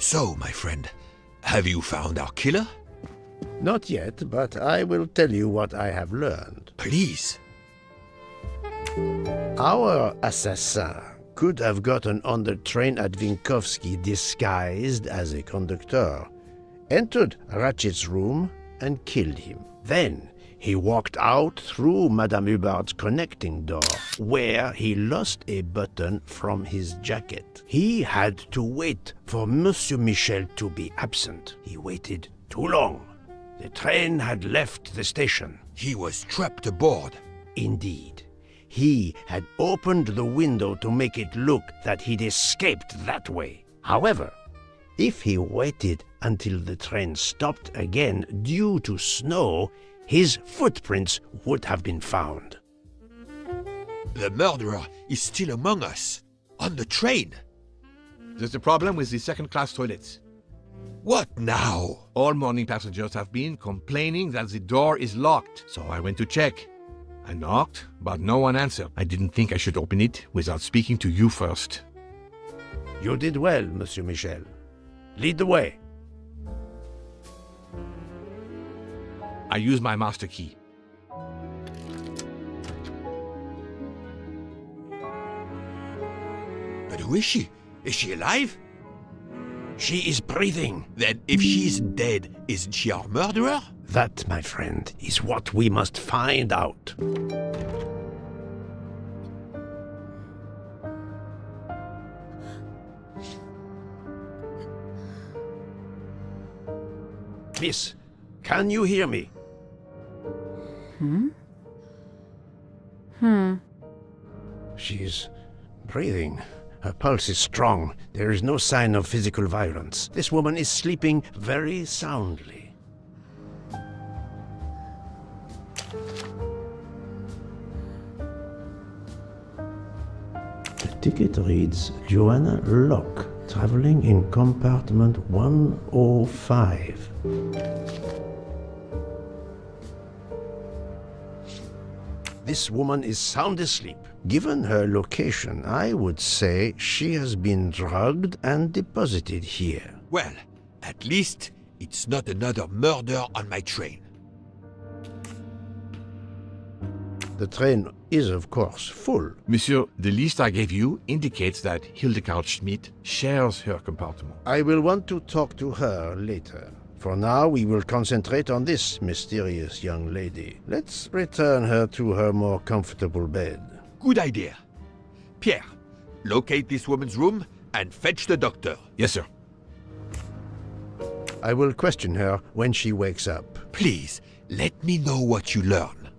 So, my friend, have you found our killer? Not yet, but I will tell you what I have learned. Please. Our assassin could have gotten on the train at Vinkovsky disguised as a conductor, entered Ratchet's room and killed him. Then he walked out through Madame Hubbard's connecting door, where he lost a button from his jacket. He had to wait for Monsieur Michel to be absent. He waited too long. The train had left the station. He was trapped aboard. Indeed. He had opened the window to make it look that he'd escaped that way. However, if he waited until the train stopped again due to snow, his footprints would have been found. The murderer is still among us, on the train. There's a problem with the second-class toilets. What now? All morning passengers have been complaining that the door is locked, so I went to check. I knocked, but no one answered. I didn't think I should open it without speaking to you first. You did well, Monsieur Michel. Lead the way. I used my master key. But who is she? Is she alive? She is breathing. Then if she's dead, isn't she our murderer? That, my friend, is what we must find out. Miss, can you hear me? She's breathing. Her pulse is strong. There is no sign of physical violence. This woman is sleeping very soundly. The ticket reads Joanna Locke, traveling in compartment 105. This woman is sound asleep. Given her location, I would say she has been drugged and deposited here. Well, at least it's not another murder on my train. The train is, of course, full. Monsieur, the list I gave you indicates that Hildegard Schmidt shares her compartment. I will want to talk to her later. For now, we will concentrate on this mysterious young lady. Let's return her to her more comfortable bed. Good idea. Pierre, locate this woman's room and fetch the doctor. Yes, sir. I will question her when she wakes up. Please, let me know what you learn.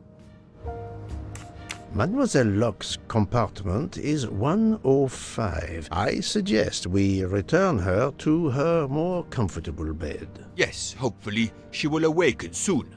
Mademoiselle Locke's compartment is 105. I suggest we return her to her more comfortable bed. Yes, hopefully she will awaken soon.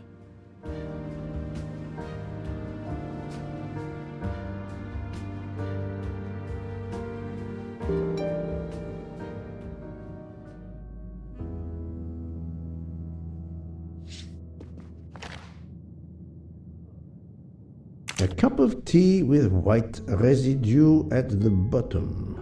A cup of tea with white residue at the bottom.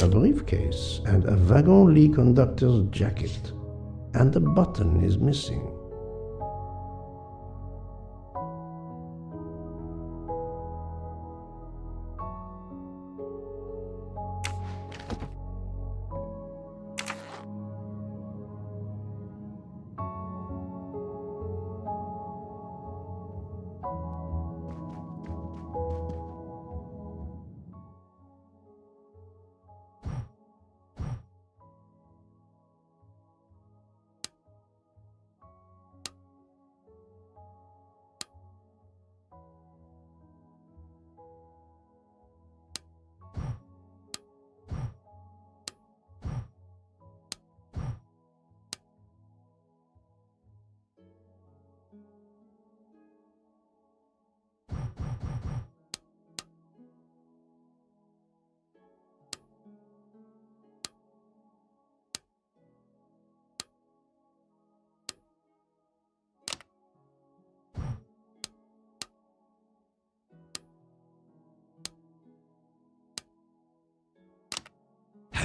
A briefcase and a wagon-lit conductor's jacket. And the button is missing.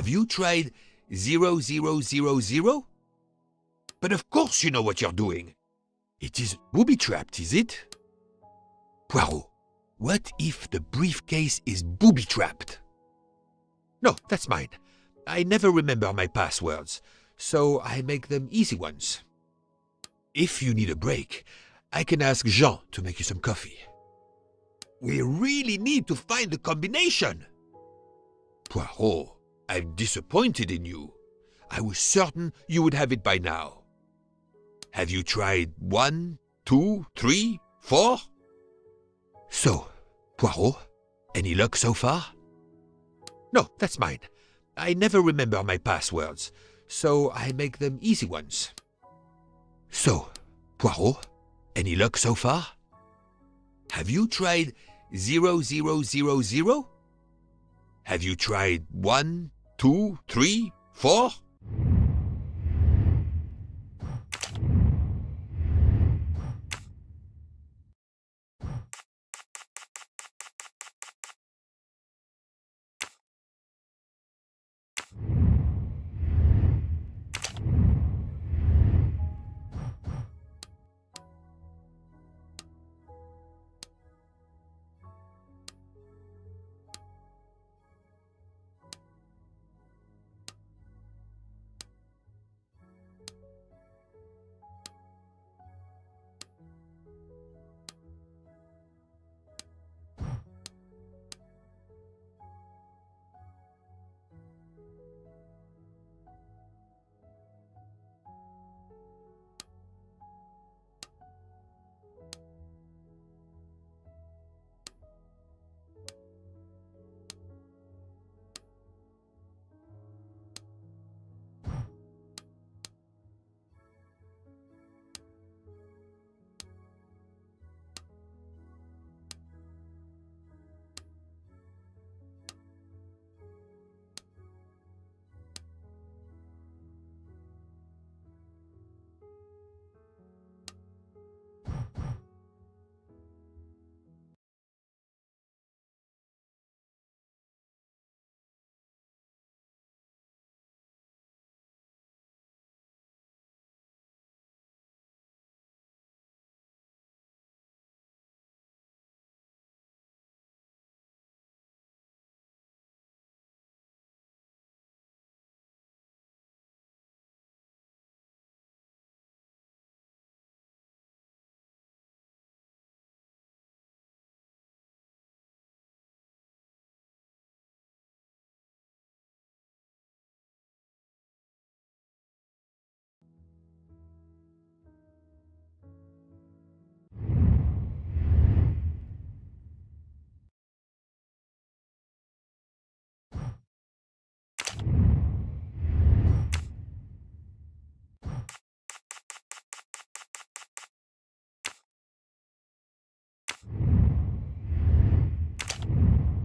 Have you tried 0000? But of course you know what you're doing. It is booby-trapped, is it? Poirot, what if the briefcase is booby-trapped? No, that's mine. I never remember my passwords, so I make them easy ones. If you need a break, I can ask Jean to make you some coffee. We really need to find the combination. Poirot, I'm disappointed in you. I was certain you would have it by now. Have you tried 1, 2, 3, 4? So, Poirot, any luck so far? No, that's mine. I never remember my passwords, so I make them easy ones. So, Poirot, any luck so far? Have you tried 0000? Have you tried 1, 2, 3, 4?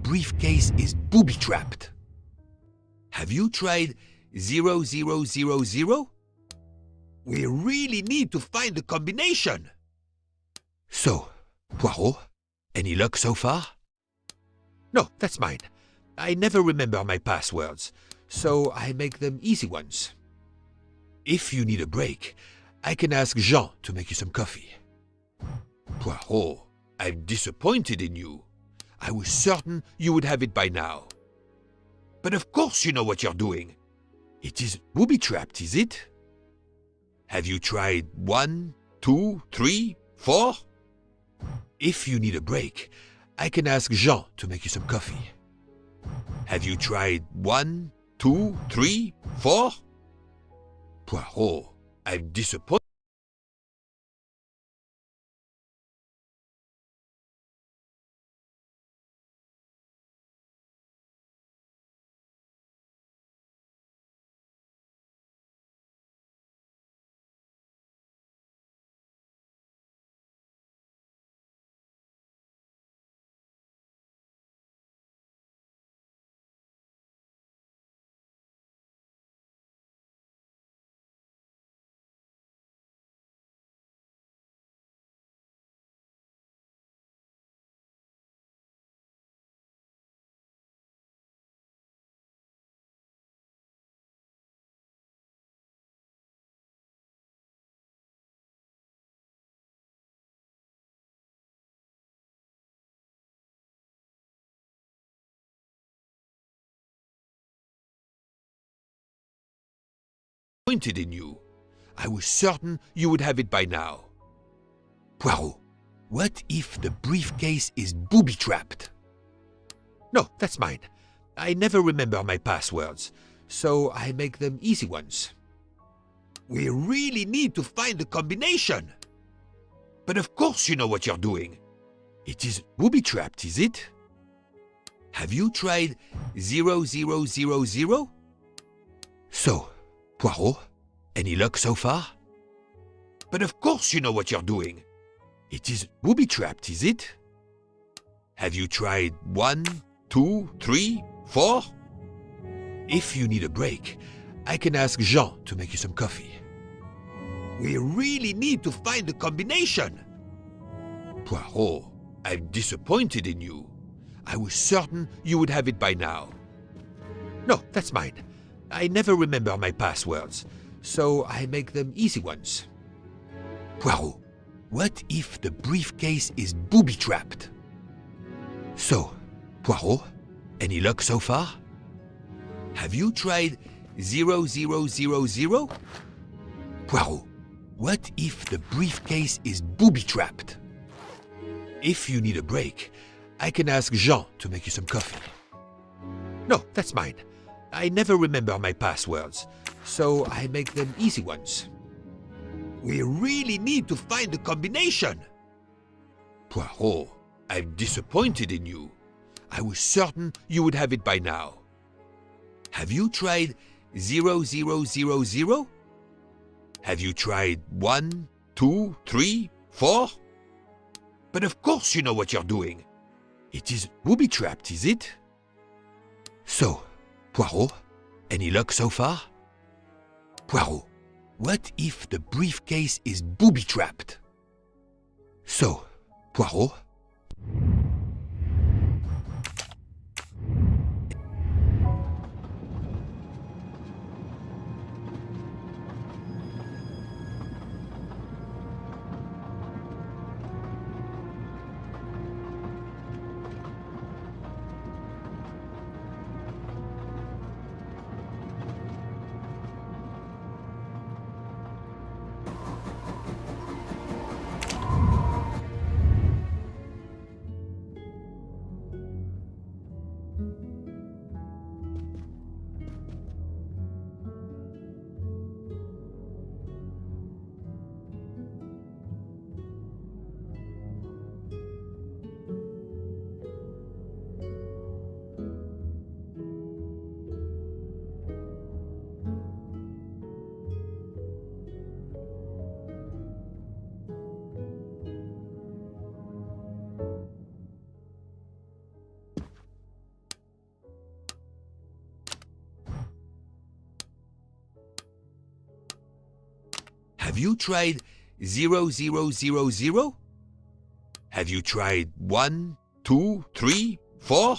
Briefcase is booby-trapped. Have you tried 0000? We really need to find the combination. So, Poirot, any luck so far? No, that's mine. I never remember my passwords, so I make them easy ones. If you need a break, I can ask Jean to make you some coffee. Poirot, I'm disappointed in you. I was certain you would have it by now. But of course you know what you're doing. It is booby-trapped, is it? Have you tried 1, 2, 3, 4? If you need a break, I can ask Jean to make you some coffee. Have you tried 1, 2, 3, 4? Poirot, I'm disappointed. disappointed in you. I was certain you would have it by now. Poirot, what if the briefcase is booby-trapped? No, that's mine. I never remember my passwords, so I make them easy ones. We really need to find the combination. But of course you know what you're doing. It is booby-trapped, is it? Have you tried 0000? So, Poirot, any luck so far? But of course you know what you're doing. It is booby-trapped, is it? Have you tried 1, 2, 3, 4? If you need a break, I can ask Jean to make you some coffee. We really need to find the combination. Poirot, I'm disappointed in you. I was certain you would have it by now. No, that's mine. I never remember my passwords, so I make them easy ones. Poirot, what if the briefcase is booby-trapped? So, Poirot, any luck so far? Have you tried 0000? Poirot, what if the briefcase is booby-trapped? If you need a break, I can ask Jean to make you some coffee. No, that's mine. I never remember my passwords, so I make them easy ones. We really need to find the combination. Poirot, I'm disappointed in you. I was certain you would have it by now. Have you tried 0000? Have you tried 1, 2, 3, 4? But of course you know what you're doing. It is booby-trapped, is it? So, Poirot, any luck so far? Poirot, what if the briefcase is booby-trapped? So, Poirot, have you tried 0000? Have you tried 1, 2, 3, 4?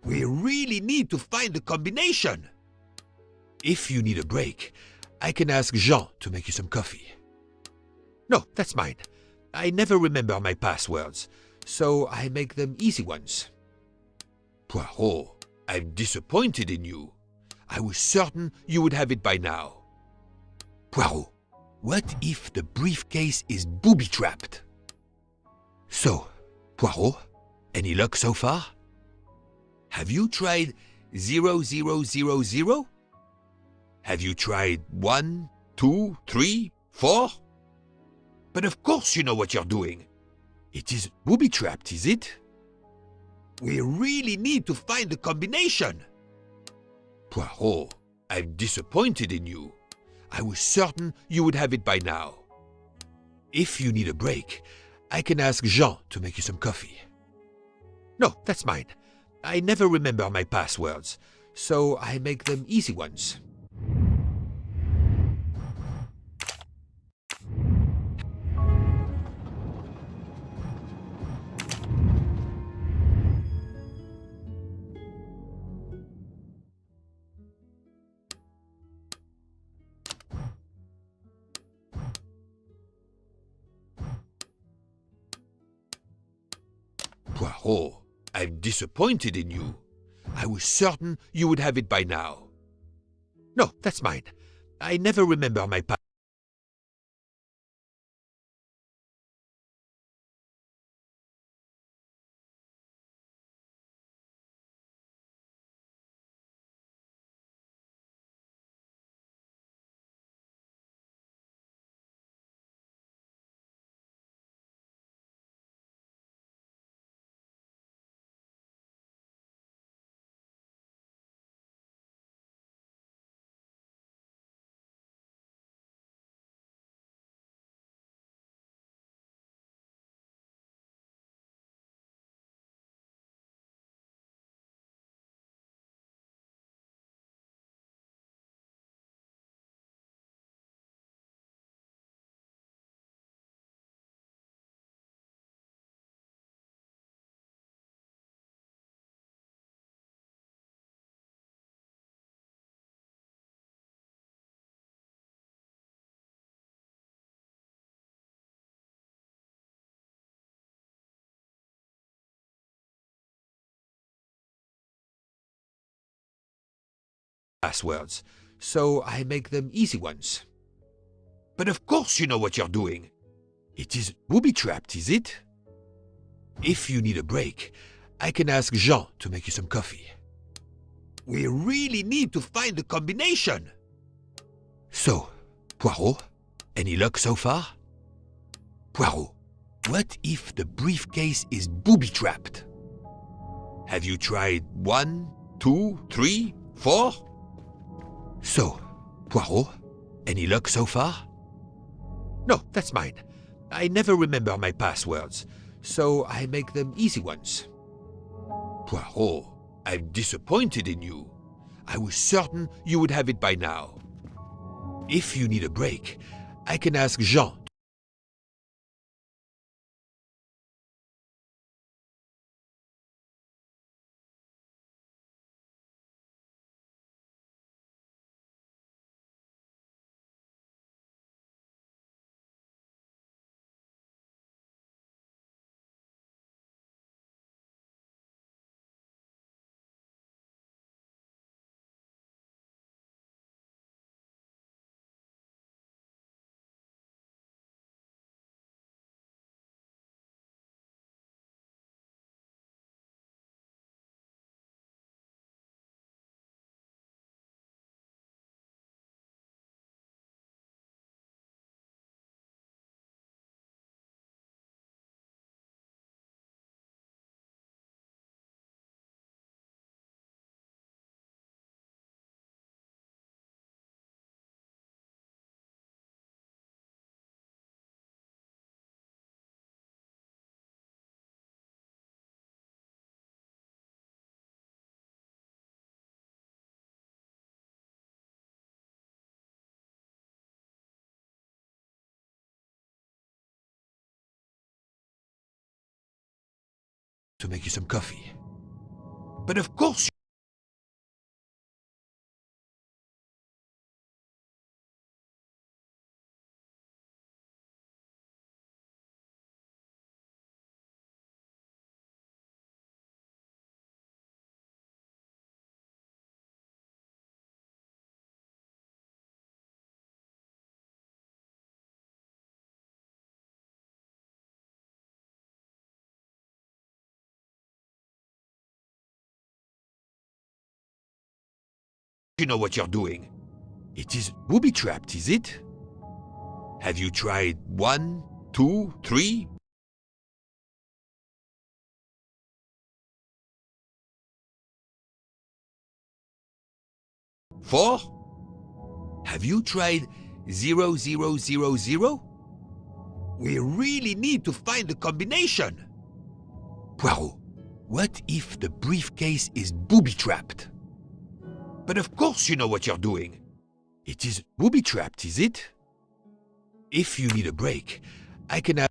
We really need to find the combination. If you need a break, I can ask Jean to make you some coffee. No, that's mine. I never remember my passwords, so I make them easy ones. Poirot, I'm disappointed in you. I was certain you would have it by now. Poirot, what if the briefcase is booby-trapped? So, Poirot, any luck so far? Have you tried 0000? Have you tried 1, 2, 3, 4? But of course you know what you're doing. It is booby-trapped, is it? We really need to find the combination. Poirot, I'm disappointed in you. I was certain you would have it by now. If you need a break, I can ask Jean to make you some coffee. No, that's mine. I never remember my passwords, so I make them easy ones. Poirot, I'm disappointed in you. I was certain you would have it by now. No, that's mine. I never remember my passwords, so I make them easy ones. But of course you know what you're doing. It is booby-trapped, is it? If you need a break, I can ask Jean to make you some coffee. We really need to find the combination. So, Poirot, any luck so far? Poirot, what if the briefcase is booby-trapped? Have you tried 1, 2, 3, 4? So, Poirot, any luck so far? No, that's mine. I never remember my passwords, so I make them easy ones. Poirot, I'm disappointed in you. I was certain you would have it by now. If you need a break, I can ask Jean. To make you some coffee. But of course you know what you're doing. It is booby-trapped, is it? Have you tried 1, 2, 3, 4? Have you tried 0000? We really need to find the combination. Poirot, what if the briefcase is booby-trapped? But of course you know what you're doing. It is booby-trapped, is it? If you need a break, I can have...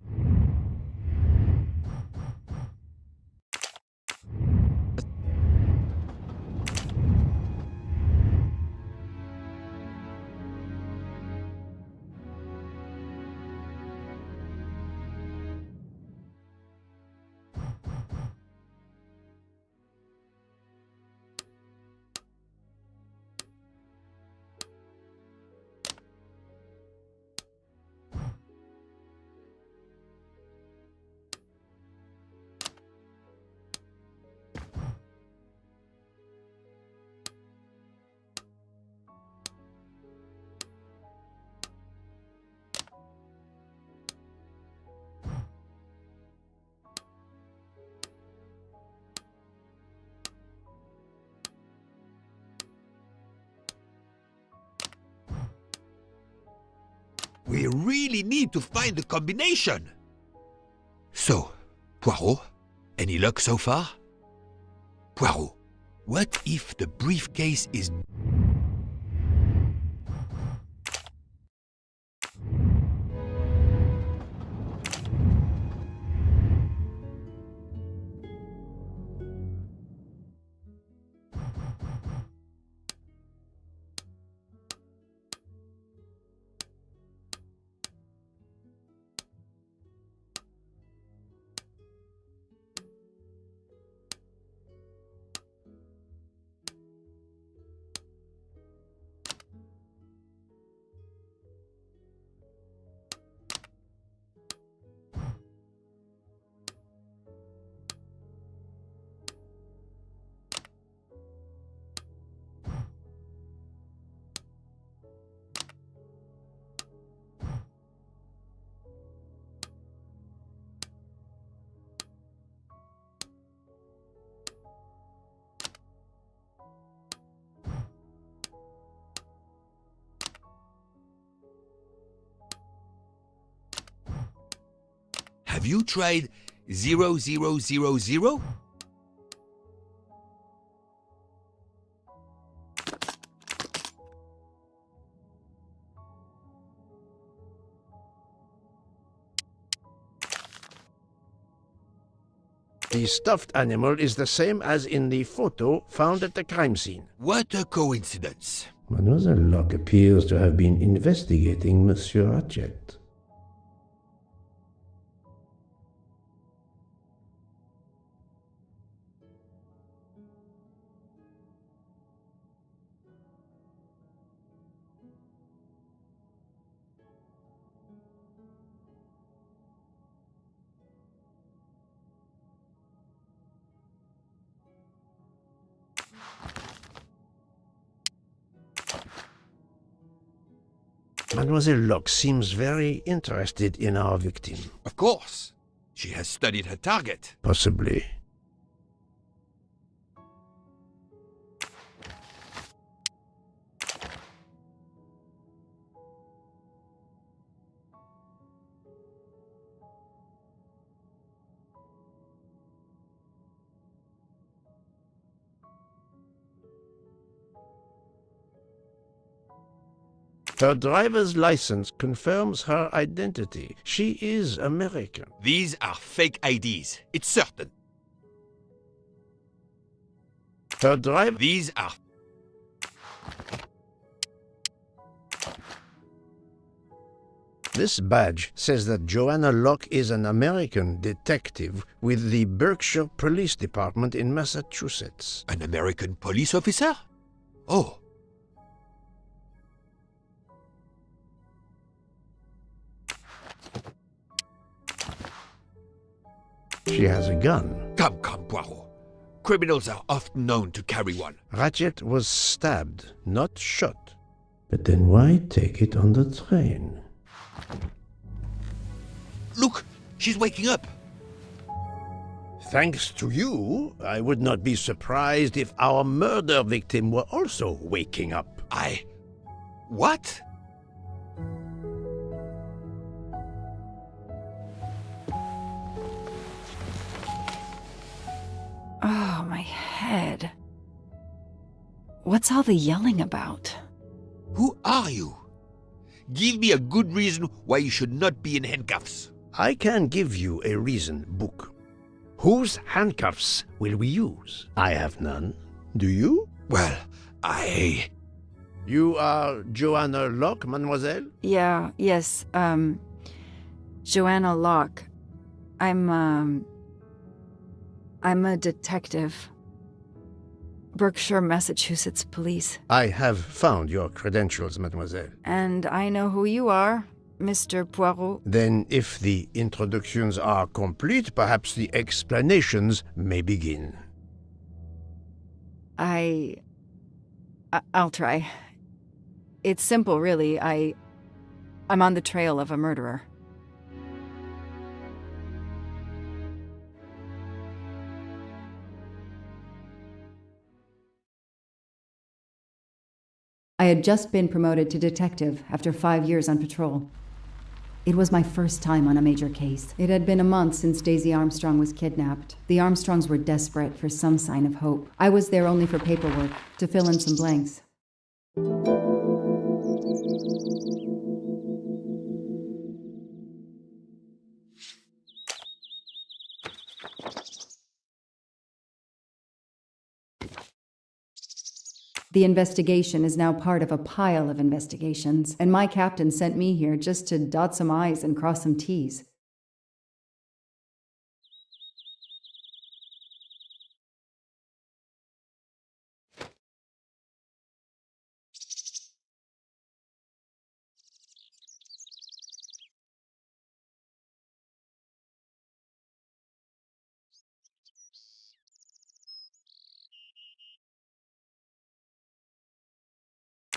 We really need to find the combination. So, Poirot, any luck so far? Poirot, what if the briefcase is... Have you tried 0000? The stuffed animal is the same as in the photo found at the crime scene. What a coincidence. Mademoiselle Locke appears to have been investigating Monsieur Ratchet. Mademoiselle Locke seems very interested in our victim. Of course. She has studied her target. Possibly. Her driver's license confirms her identity. She is American. These are fake IDs. It's certain. Her driver... These are... This badge says that Joanna Locke is an American detective with the Berkshire Police Department in Massachusetts. An American police officer? Oh. She has a gun. Come, Poirot. Criminals are often known to carry one. Ratchet was stabbed, not shot. But then why take it on the train? Look, she's waking up. Thanks to you, I would not be surprised if our murder victim were also waking up. What? Oh, my head. What's all the yelling about? Who are you? Give me a good reason why you should not be in handcuffs. I can give you a reason book. Whose handcuffs will we use? I have none. Do you? Well, You are Joanna Locke, mademoiselle? Yes, Joanna Locke. I'm a detective. Berkshire, Massachusetts Police. I have found your credentials, mademoiselle. And I know who you are, Mr. Poirot. Then, if the introductions are complete, perhaps the explanations may begin. I'll try. It's simple, really. I'm on the trail of a murderer. I had just been promoted to detective after 5 years on patrol. It was my first time on a major case. It had been a month since Daisy Armstrong was kidnapped. The Armstrongs were desperate for some sign of hope. I was there only for paperwork, to fill in some blanks. The investigation is now part of a pile of investigations, and my captain sent me here just to dot some I's and cross some T's.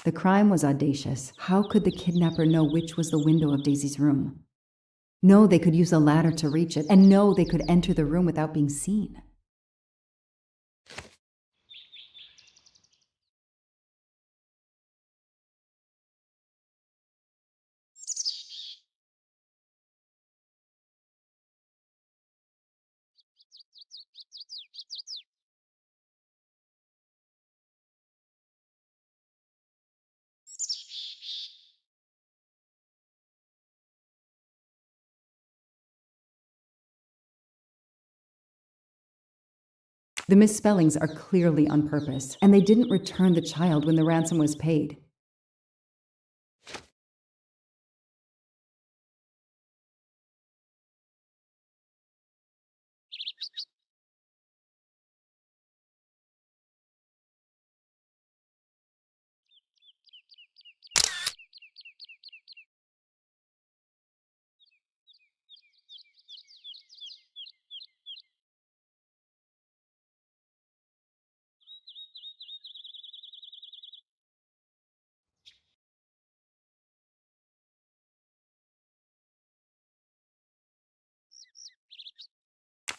The crime was audacious. How could the kidnapper know which was the window of Daisy's room? No, they could use a ladder to reach it, and no, they could enter the room without being seen. The misspellings are clearly on purpose, and they didn't return the child when the ransom was paid.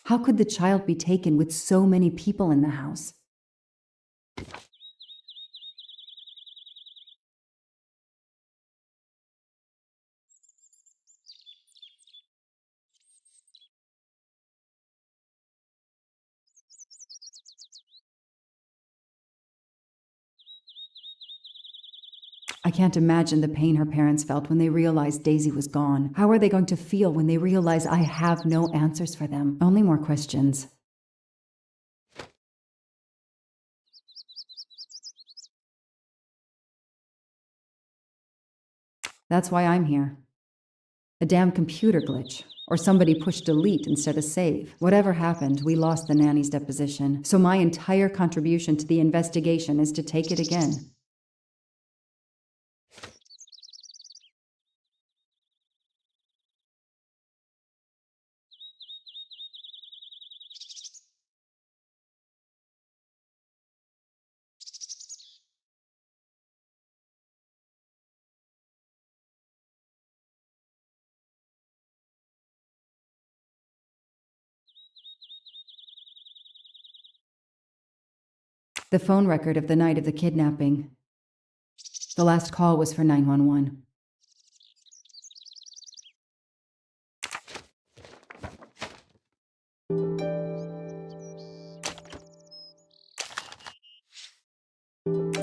How could the child be taken with so many people in the house? I can't imagine the pain her parents felt when they realized Daisy was gone. How are they going to feel when they realize I have no answers for them? Only more questions. That's why I'm here. A damn computer glitch. Or somebody pushed delete instead of save. Whatever happened, we lost the nanny's deposition. So my entire contribution to the investigation is to take it again. The phone record of the night of the kidnapping. The last call was for 911.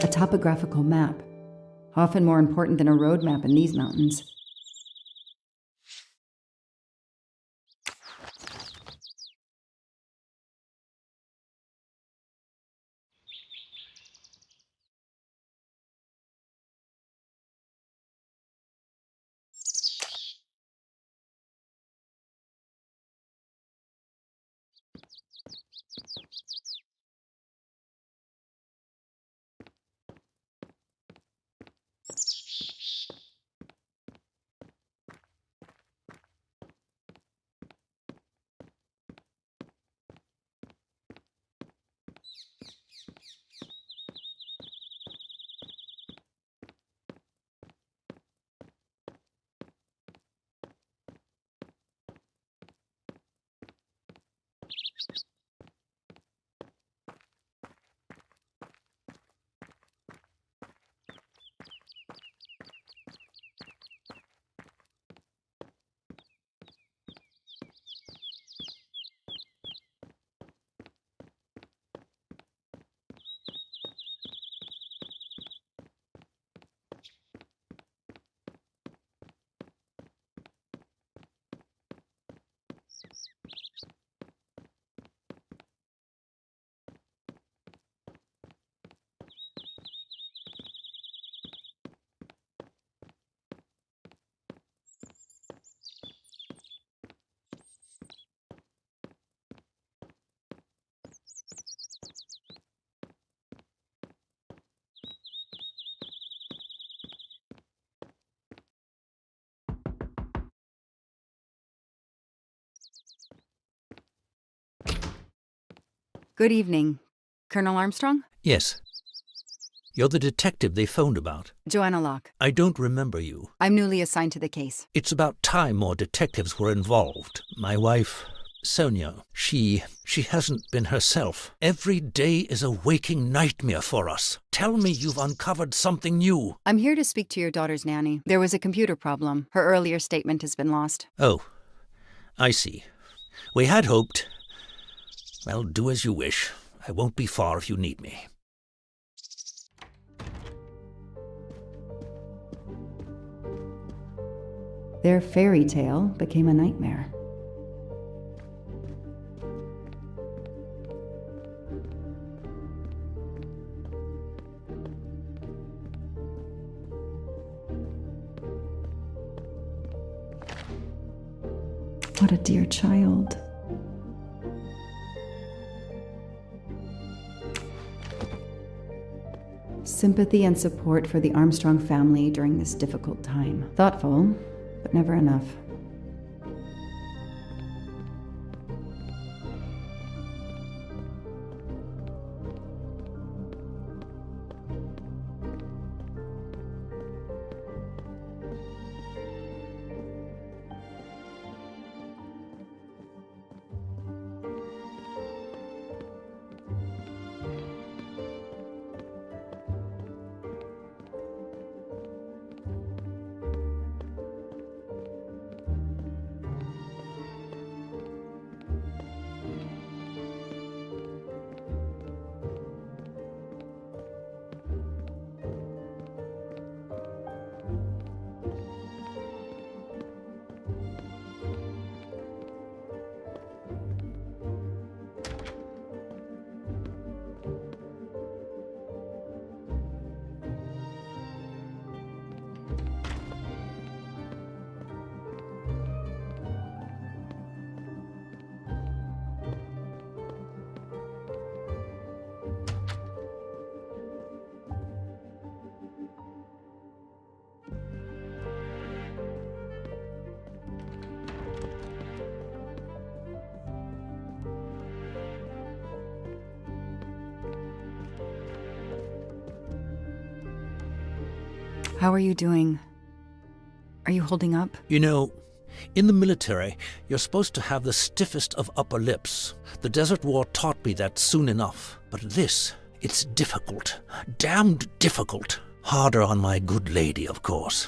A topographical map, often more important than a road map in these mountains. Good evening. Colonel Armstrong? Yes. You're the detective they phoned about. Joanna Locke. I don't remember you. I'm newly assigned to the case. It's about time more detectives were involved. My wife, Sonia, she hasn't been herself. Every day is a waking nightmare for us. Tell me you've uncovered something new. I'm here to speak to your daughter's nanny. There was a computer problem. Her earlier statement has been lost. Oh, I see. We had hoped. Well, do as you wish. I won't be far if you need me. Their fairy tale became a nightmare. What a dear child. Sympathy and support for the Armstrong family during this difficult time. Thoughtful, but never enough. How are you doing? Are you holding up? You know, in the military, you're supposed to have the stiffest of upper lips. The Desert War taught me that soon enough. But this, it's difficult. Damned difficult. Harder on my good lady, of course.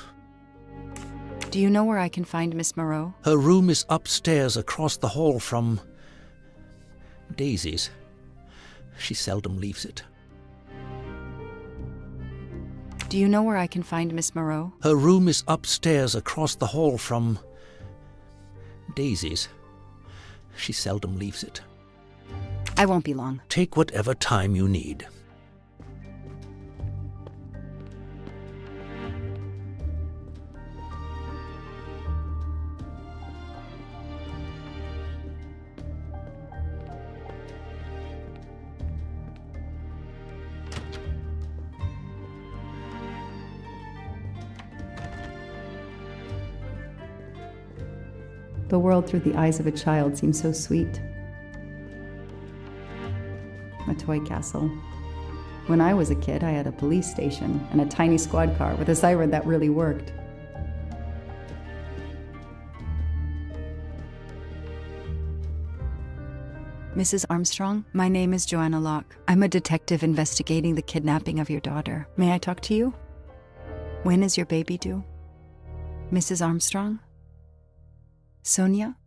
Do you know where I can find Miss Moreau? Her room is upstairs across the hall from Daisy's. She seldom leaves it. Do you know where I can find Miss Moreau? Her room is upstairs across the hall from Daisy's. She seldom leaves it. I won't be long. Take whatever time you need. The world through the eyes of a child seems so sweet. A toy castle. When I was a kid, I had a police station and a tiny squad car with a siren that really worked. Mrs. Armstrong, my name is Joanna Locke. I'm a detective investigating the kidnapping of your daughter. May I talk to you? When is your baby due? Mrs. Armstrong? Sonia?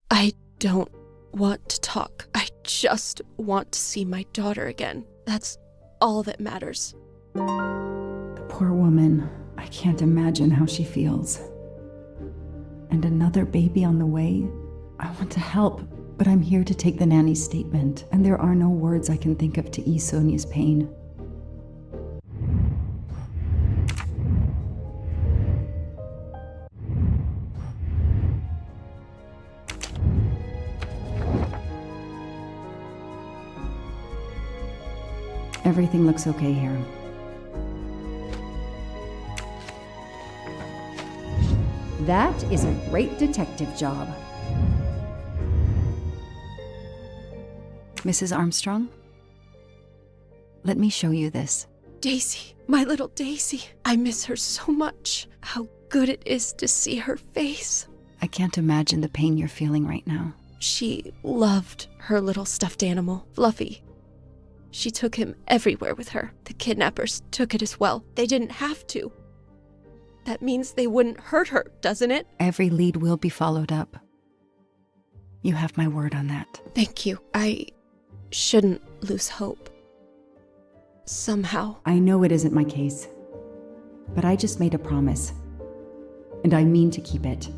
I don't want to talk. I just want to see my daughter again. That's all that matters. The poor woman. I can't imagine how she feels. And another baby on the way? I want to help, but I'm here to take the nanny's statement, and there are no words I can think of to ease Sonia's pain. Everything looks okay here. That is a great detective job. Mrs. Armstrong? Let me show you this. Daisy, my little Daisy. I miss her so much. How good it is to see her face. I can't imagine the pain you're feeling right now. She loved her little stuffed animal, Fluffy. She took him everywhere with her. The kidnappers took it as well. They didn't have to. That means they wouldn't hurt her, doesn't it? Every lead will be followed up. You have my word on that. Thank you. I shouldn't lose hope. Somehow. I know it isn't my case, but I just made a promise, and I mean to keep it.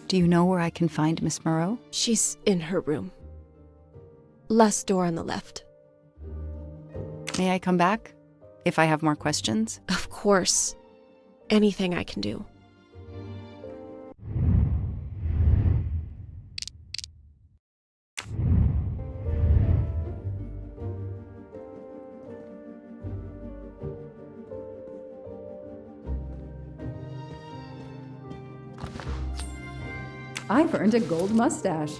Do you know where I can find Miss Moreau? She's in her room. Last door on the left. May I come back? If I have more questions? Of course. Anything I can do. I've earned a gold mustache.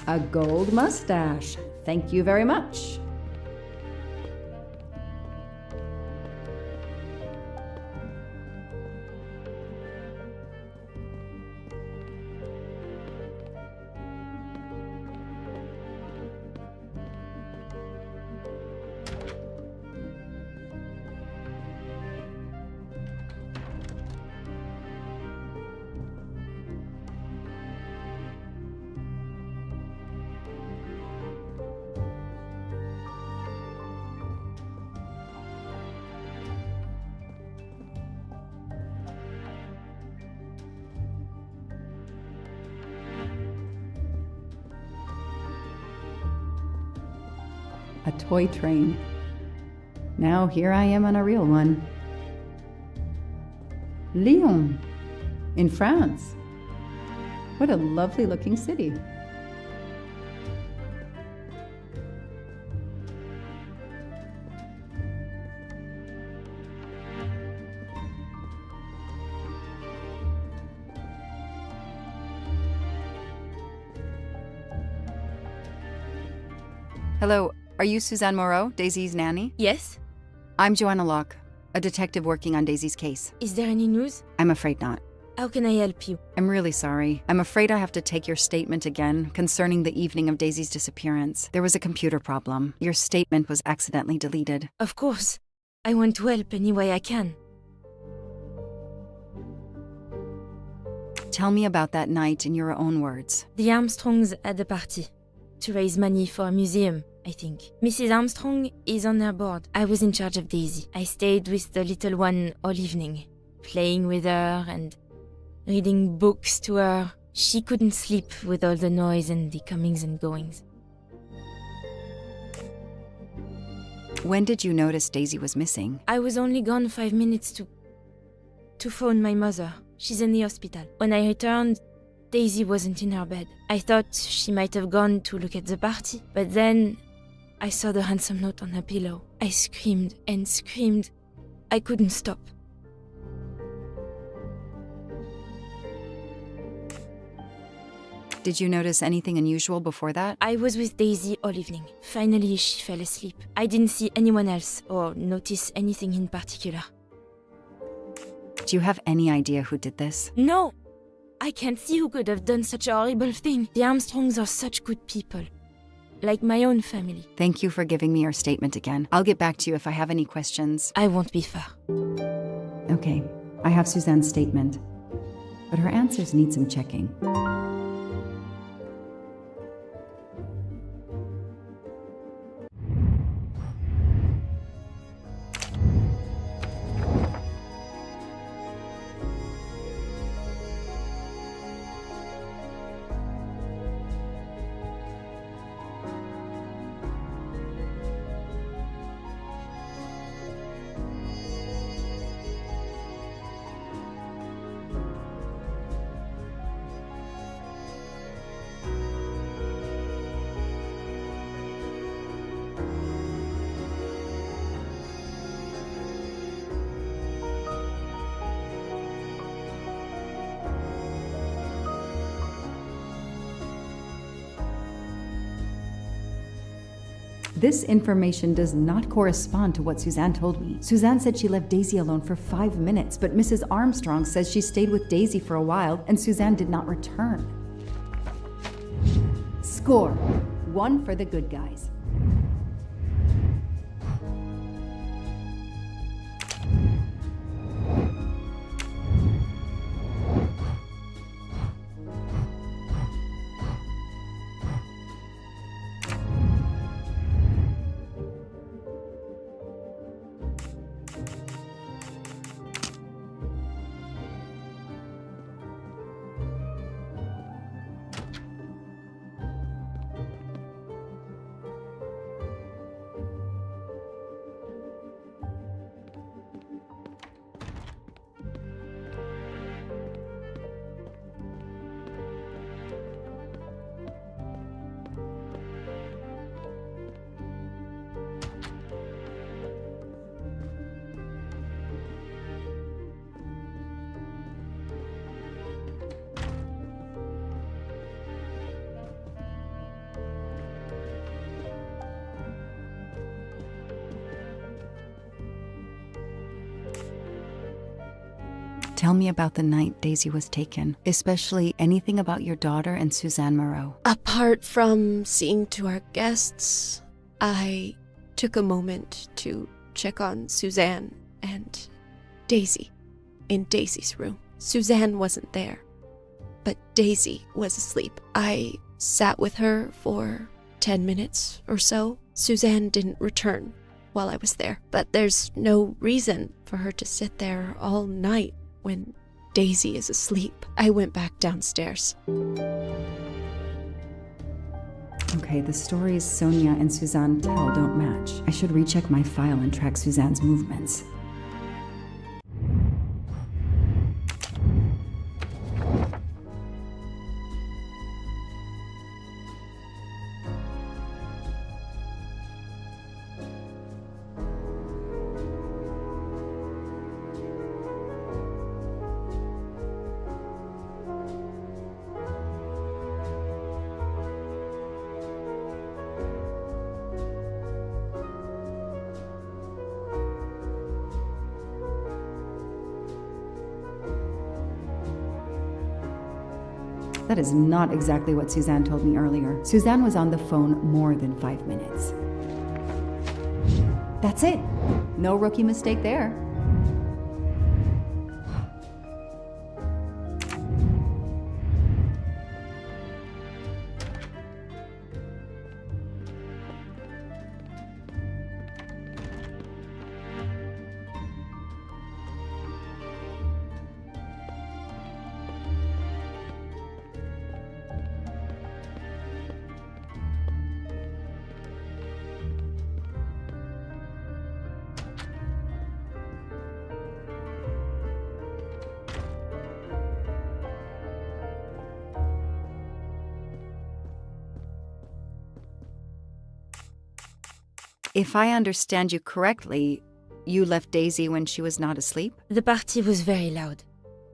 A gold mustache. Thank you very much. A toy train. Now here I am on a real one. Lyon, in France. What a lovely looking city. Hello, are you Suzanne Moreau, Daisy's nanny? Yes? I'm Joanna Locke, a detective working on Daisy's case. Is there any news? I'm afraid not. How can I help you? I'm really sorry. I'm afraid I have to take your statement again concerning the evening of Daisy's disappearance. There was a computer problem. Your statement was accidentally deleted. Of course. I want to help any way I can. Tell me about that night in your own words. The Armstrongs had a party to raise money for a museum, I think. Mrs. Armstrong is on her board. I was in charge of Daisy. I stayed with the little one all evening, playing with her and reading books to her. She couldn't sleep with all the noise and the comings and goings. When did you notice Daisy was missing? I was only gone 5 minutes to phone my mother. She's in the hospital. When I returned, Daisy wasn't in her bed. I thought she might have gone to look at the party, but then I saw the ransom note on her pillow. I screamed and screamed. I couldn't stop. Did you notice anything unusual before that? I was with Daisy all evening. Finally, she fell asleep. I didn't see anyone else or notice anything in particular. Do you have any idea who did this? No! I can't see who could have done such a horrible thing. The Armstrongs are such good people. Like my own family. Thank you for giving me your statement again. I'll get back to you if I have any questions. I won't be far. Okay, I have Suzanne's statement, but her answers need some checking. This information does not correspond to what Suzanne told me. Suzanne said she left Daisy alone for 5 minutes, but Mrs. Armstrong says she stayed with Daisy for a while and Suzanne did not return. Score. 1 for the good guys. Tell me about the night Daisy was taken, especially anything about your daughter and Suzanne Moreau. Apart from seeing to our guests, I took a moment to check on Suzanne and Daisy in Daisy's room. Suzanne wasn't there, but Daisy was asleep. I sat with her for 10 minutes or so. Suzanne didn't return while I was there, but there's no reason for her to sit there all night when Daisy is asleep. I went back downstairs. Okay, the stories Sonia and Suzanne tell don't match. I should recheck my file and track Suzanne's movements. That is not exactly what Suzanne told me earlier. Suzanne was on the phone more than 5 minutes. That's it. No rookie mistake there. If I understand you correctly, you left Daisy when she was not asleep? The party was very loud.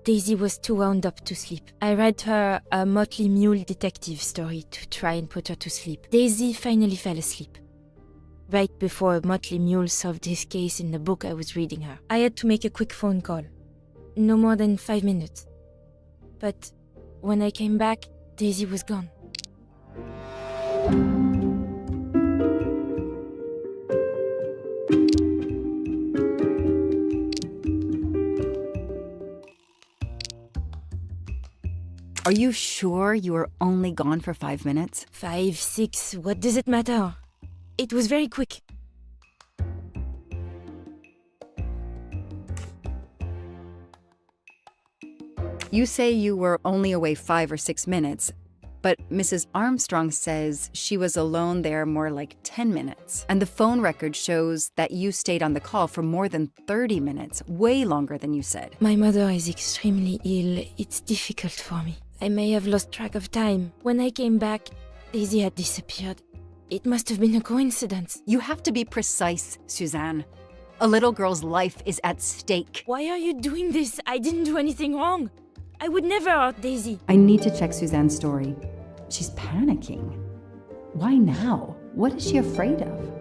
Daisy was too wound up to sleep. I read her a Motley Mule detective story to try and put her to sleep. Daisy finally fell asleep. Right before Motley Mule solved his case in the book I was reading her. I had to make a quick phone call. No more than 5 minutes. But when I came back, Daisy was gone. Are you sure you were only gone for 5 minutes? 5, 6, what does it matter? It was very quick. You say you were only away 5 or 6 minutes, but Mrs. Armstrong says she was alone there more like 10 minutes. And the phone record shows that you stayed on the call for more than 30 minutes, way longer than you said. My mother is extremely ill. It's difficult for me. I may have lost track of time. When I came back, Daisy had disappeared. It must have been a coincidence. You have to be precise, Suzanne. A little girl's life is at stake. Why are you doing this? I didn't do anything wrong. I would never hurt Daisy. I need to check Suzanne's story. She's panicking. Why now? What is she afraid of?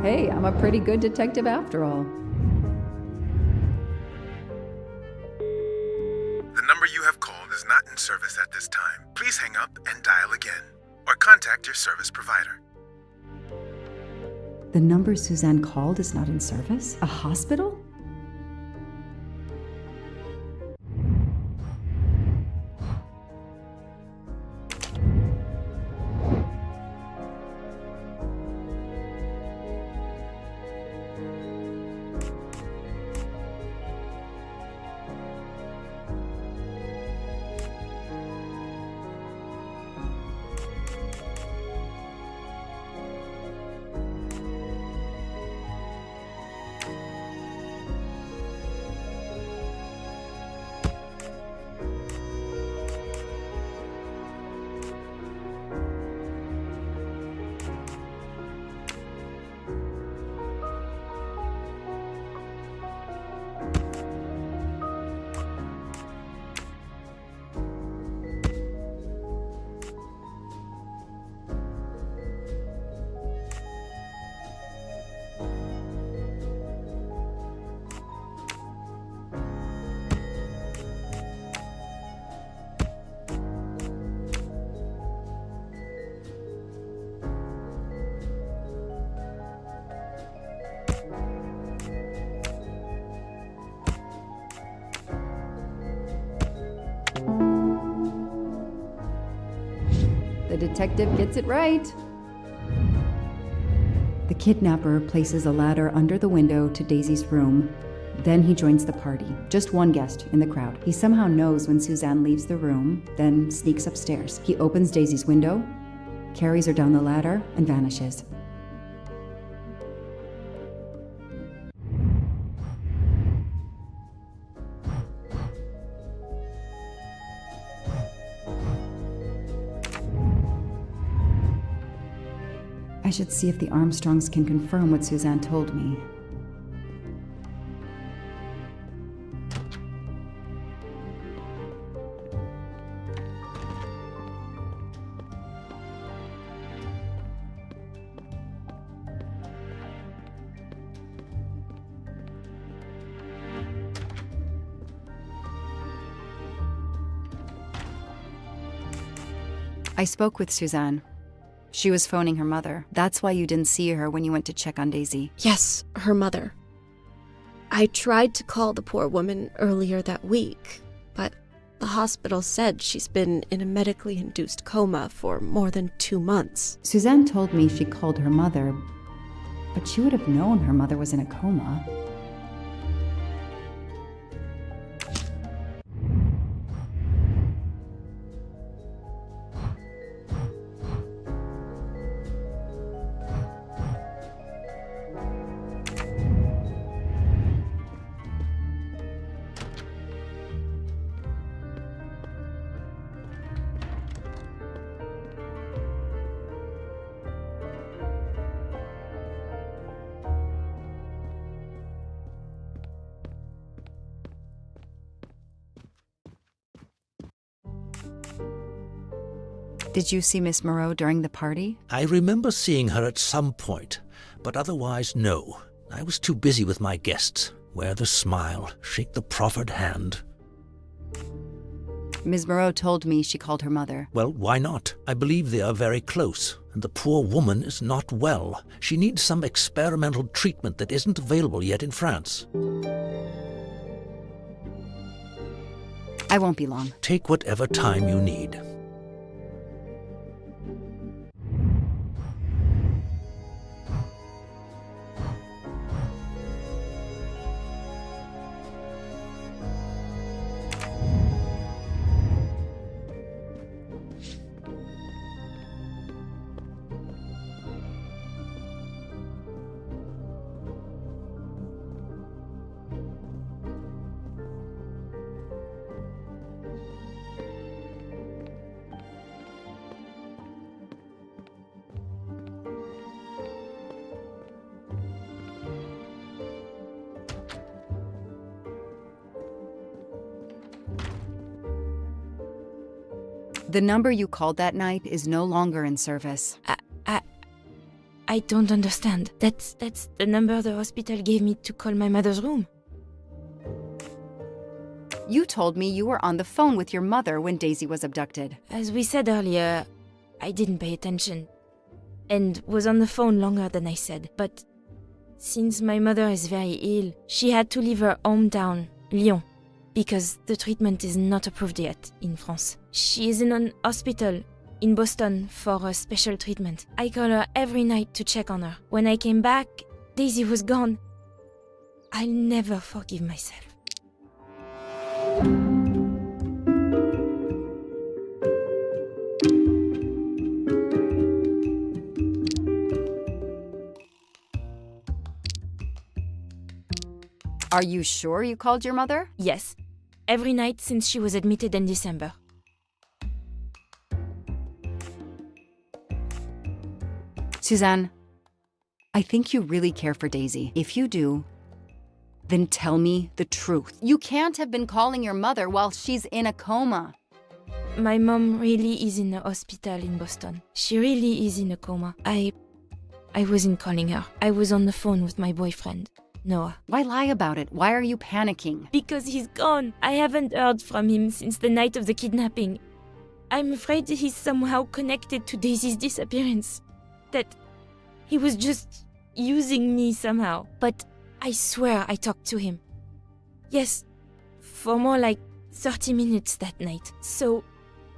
Hey, I'm a pretty good detective after all. The number you have called is not in service at this time. Please hang up and dial again, or contact your service provider. The number Suzanne called is not in service? A hospital? The detective gets it right. The kidnapper places a ladder under the window to Daisy's room. Then he joins the party, just one guest in the crowd. He somehow knows when Suzanne leaves the room, then sneaks upstairs. He opens Daisy's window, carries her down the ladder, and vanishes. I should see if the Armstrongs can confirm what Suzanne told me. I spoke with Suzanne. She was phoning her mother. That's why you didn't see her when you went to check on Daisy. Yes, her mother. I tried to call the poor woman earlier that week, but the hospital said she's been in a medically induced coma for more than 2 months. Suzanne told me she called her mother, but she would have known her mother was in a coma. Did you see Miss Moreau during the party? I remember seeing her at some point, but otherwise no. I was too busy with my guests. Wear the smile, shake the proffered hand. Ms. Moreau told me she called her mother. Well, why not? I believe they are very close, and the poor woman is not well. She needs some experimental treatment that isn't available yet in France. I won't be long. Take whatever time you need. The number you called that night is no longer in service. I don't understand. That's the number the hospital gave me to call my mother's room. You told me you were on the phone with your mother when Daisy was abducted. As we said earlier, I didn't pay attention and was on the phone longer than I said. But since my mother is very ill, she had to leave her hometown, Lyon, because the treatment is not approved yet in France. She is in an hospital in Boston for a special treatment. I call her every night to check on her. When I came back, Daisy was gone. I'll never forgive myself. Are you sure you called your mother? Yes, every night since she was admitted in December. Suzanne, I think you really care for Daisy. If you do, then tell me the truth. You can't have been calling your mother while she's in a coma. My mom really is in a hospital in Boston. She really is in a coma. I wasn't calling her. I was on the phone with my boyfriend, Noah. Why lie about it? Why are you panicking? Because he's gone. I haven't heard from him since the night of the kidnapping. I'm afraid he's somehow connected to Daisy's disappearance. That he was just using me somehow. But I swear I talked to him. Yes, for more like 30 minutes that night. So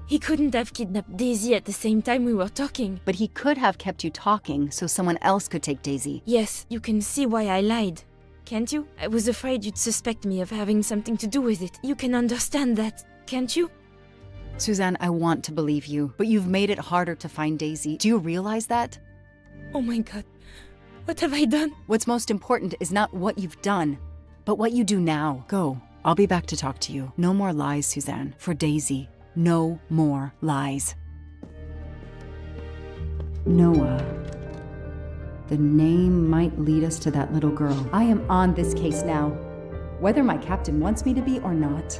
he couldn't have kidnapped Daisy at the same time we were talking. But he could have kept you talking so someone else could take Daisy. Yes, you can see why I lied. Can't you? I was afraid you'd suspect me of having something to do with it. You can understand that, can't you? Suzanne, I want to believe you, but you've made it harder to find Daisy. Do you realize that? Oh my God, what have I done? What's most important is not what you've done, but what you do now. Go. I'll be back to talk to you. No more lies, Suzanne. For Daisy, no more lies. Noah, The name might lead us to that little girl. I am on this case now, whether my captain wants me to be or not.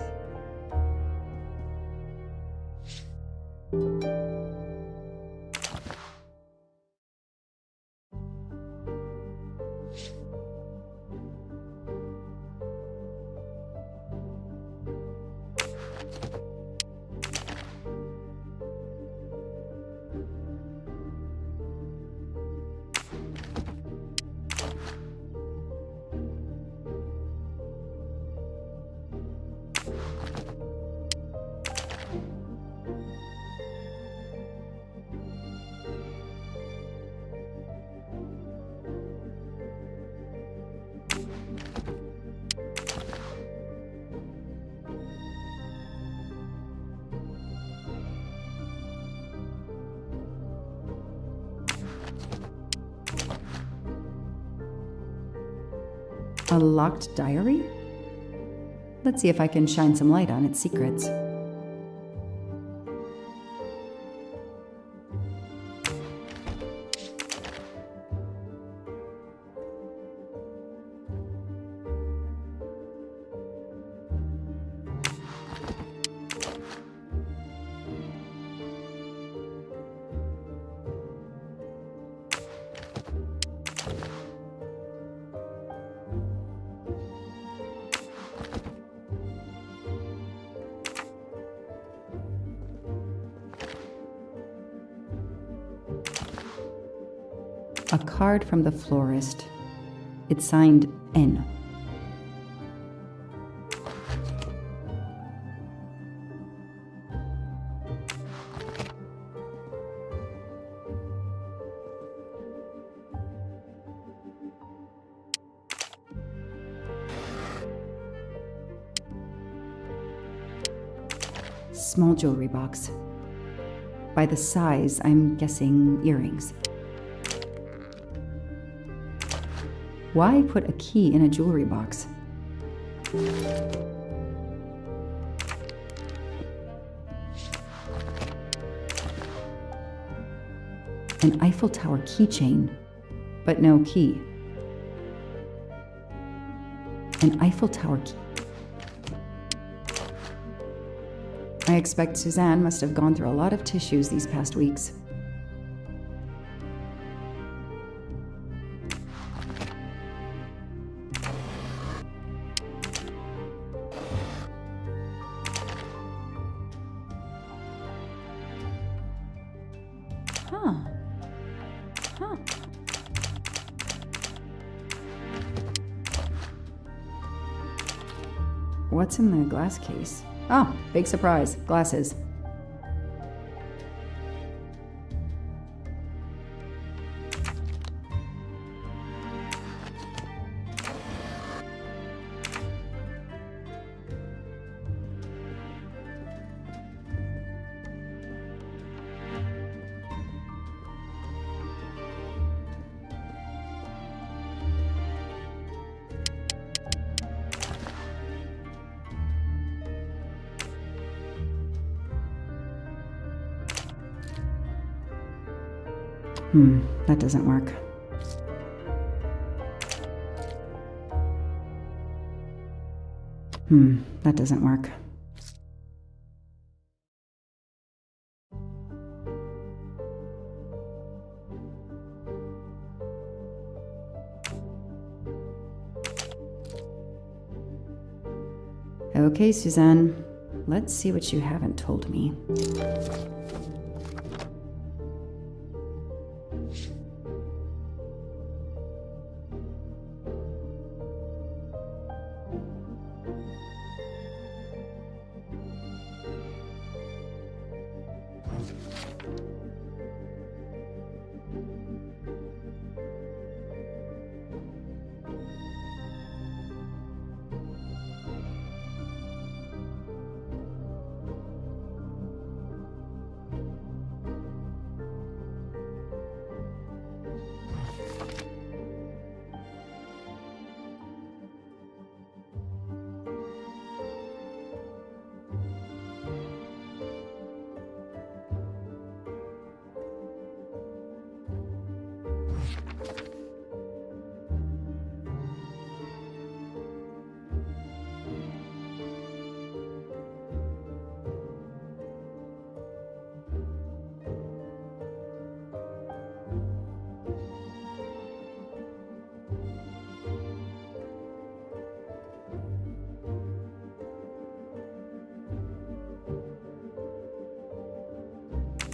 A locked diary? Let's see if I can shine some light on its secrets. A card from the florist. It's signed N. Small jewelry box. By the size, I'm guessing earrings. Why put a key in a jewelry box? An Eiffel Tower keychain, but no key. An Eiffel Tower key. I expect Suzanne must have gone through a lot of tissues these past weeks. What's in the glass case? Oh, big surprise. Glasses. That doesn't work. That doesn't work. Okay, Suzanne. Let's see what you haven't told me.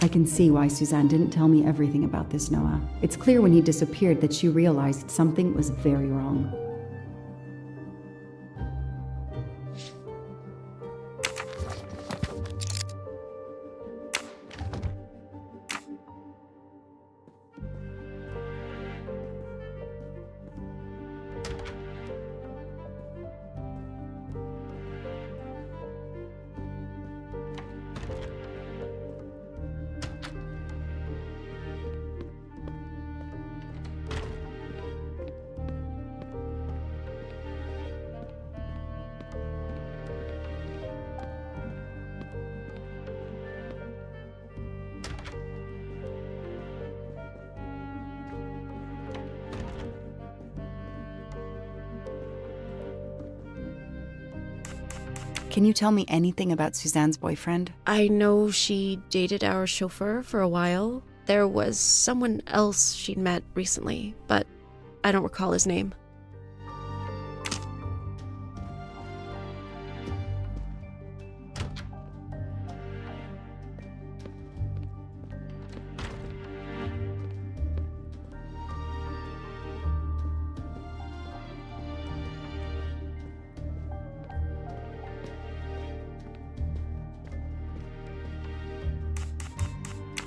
I can see why Suzanne didn't tell me everything about this, Noah. It's clear when he disappeared that she realized something was very wrong. Can you tell me anything about Suzanne's boyfriend? I know she dated our chauffeur for a while. There was someone else she'd met recently, but I don't recall his name.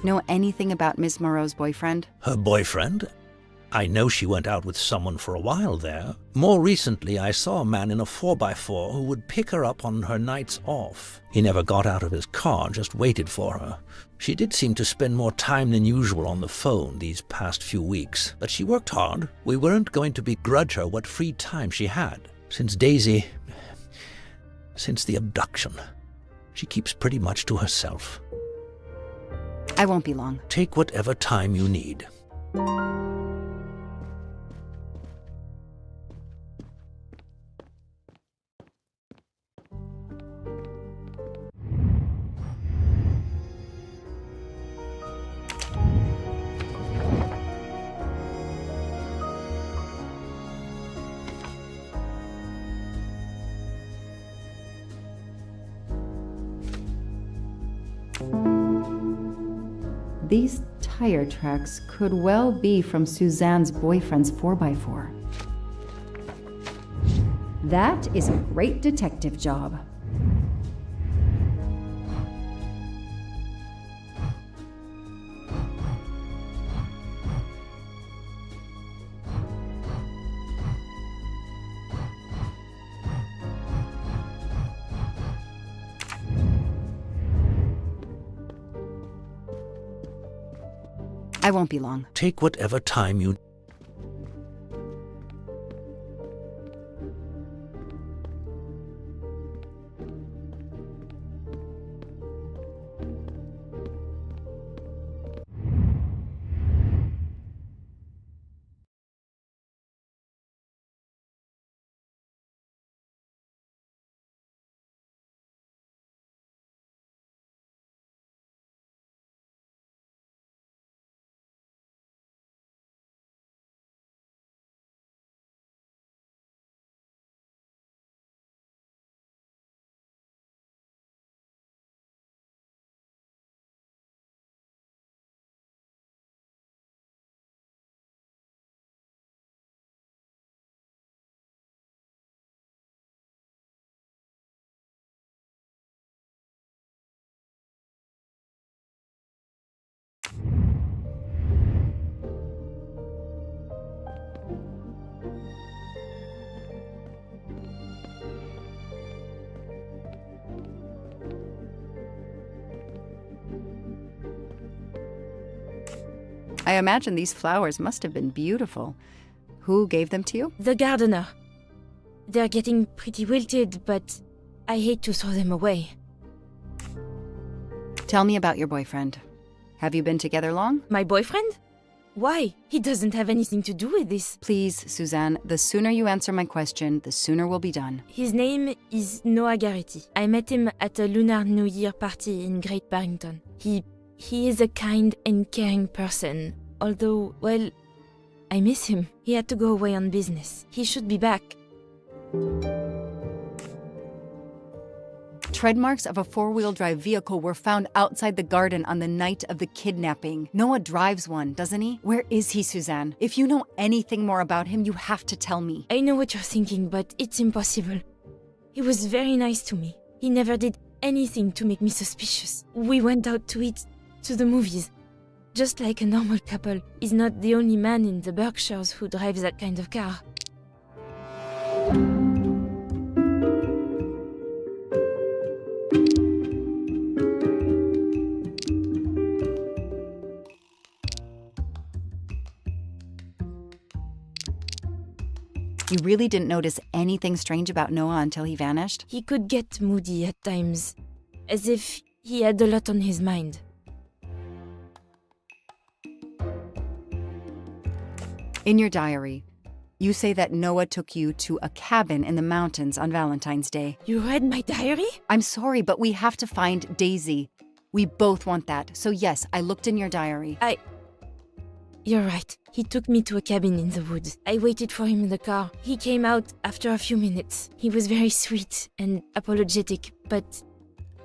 Know anything about Miss Moreau's boyfriend? Her boyfriend? I know she went out with someone for a while there. More recently, I saw a man in a 4x4 who would pick her up on her nights off. He never got out of his car, just waited for her. She did seem to spend more time than usual on the phone these past few weeks, but she worked hard. We weren't going to begrudge her what free time she had. Since the abduction, she keeps pretty much to herself. I won't be long. Take whatever time you need. These tire tracks could well be from Suzanne's boyfriend's 4x4. That is a great detective job. I won't be long. Take whatever time you... I imagine these flowers must have been beautiful. Who gave them to you? The gardener. They're getting pretty wilted, but I hate to throw them away. Tell me about your boyfriend. Have you been together long? My boyfriend? Why? He doesn't have anything to do with this. Please, Suzanne, the sooner you answer my question, the sooner we'll be done. His name is Noah Garrity. I met him at a Lunar New Year party in Great Barrington. He is a kind and caring person, although, well, I miss him. He had to go away on business. He should be back. Tread marks of a four-wheel drive vehicle were found outside the garden on the night of the kidnapping. Noah drives one, doesn't he? Where is he, Suzanne? If you know anything more about him, you have to tell me. I know what you're thinking, but it's impossible. He was very nice to me. He never did anything to make me suspicious. We went out to eat, to the movies. Just like a normal couple. He's not the only man in the Berkshires who drives that kind of car. You really didn't notice anything strange about Noah until he vanished? He could get moody at times, as if he had a lot on his mind. In your diary, you say that Noah took you to a cabin in the mountains on Valentine's Day. You read my diary? I'm sorry, but we have to find Daisy. We both want that. So yes, I looked in your diary. You're right. He took me to a cabin in the woods. I waited for him in the car. He came out after a few minutes. He was very sweet and apologetic, but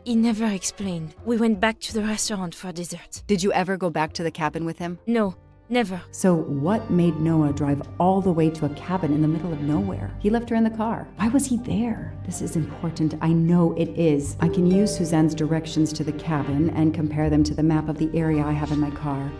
he never explained. We went back to the restaurant for dessert. Did you ever go back to the cabin with him? No, never. So what made Noah drive all the way to a cabin in the middle of nowhere? He left her in the car. Why was he there? This is important. I know it is. I can use Suzanne's directions to the cabin and compare them to the map of the area I have in my car.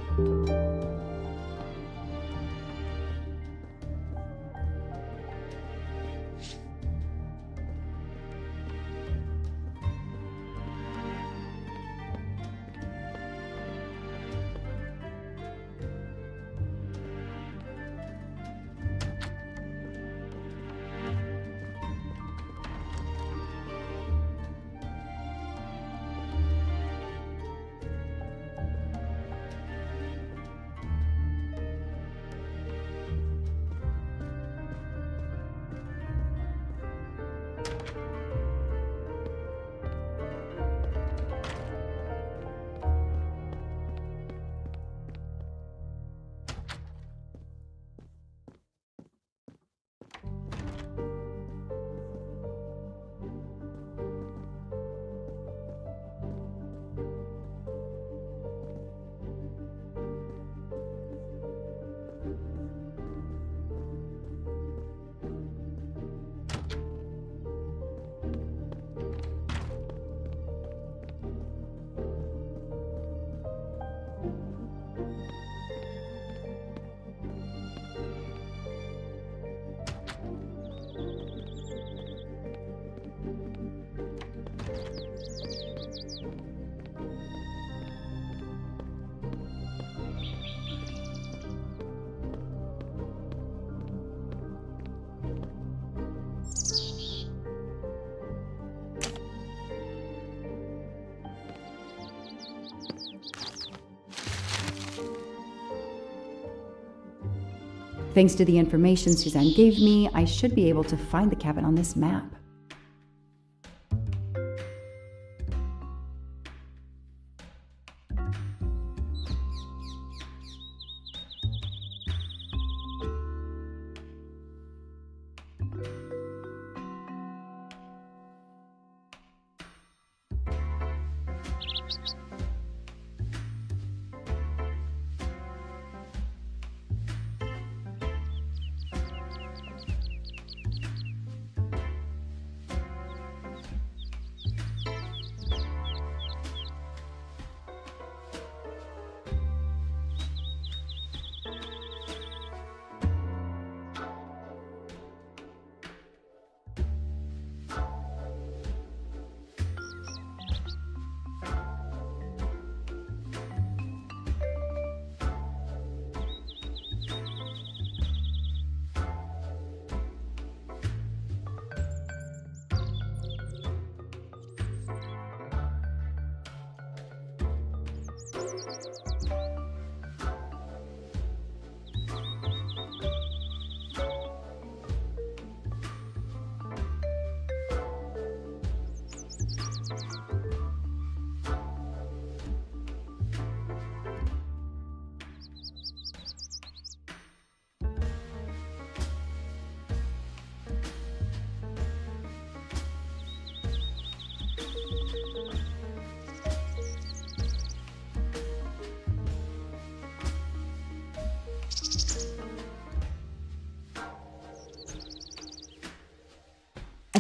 Thanks to the information Suzanne gave me, I should be able to find the cabin on this map.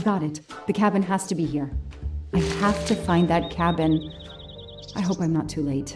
got it. The cabin has to be here. I have to find that cabin. I hope I'm not too late.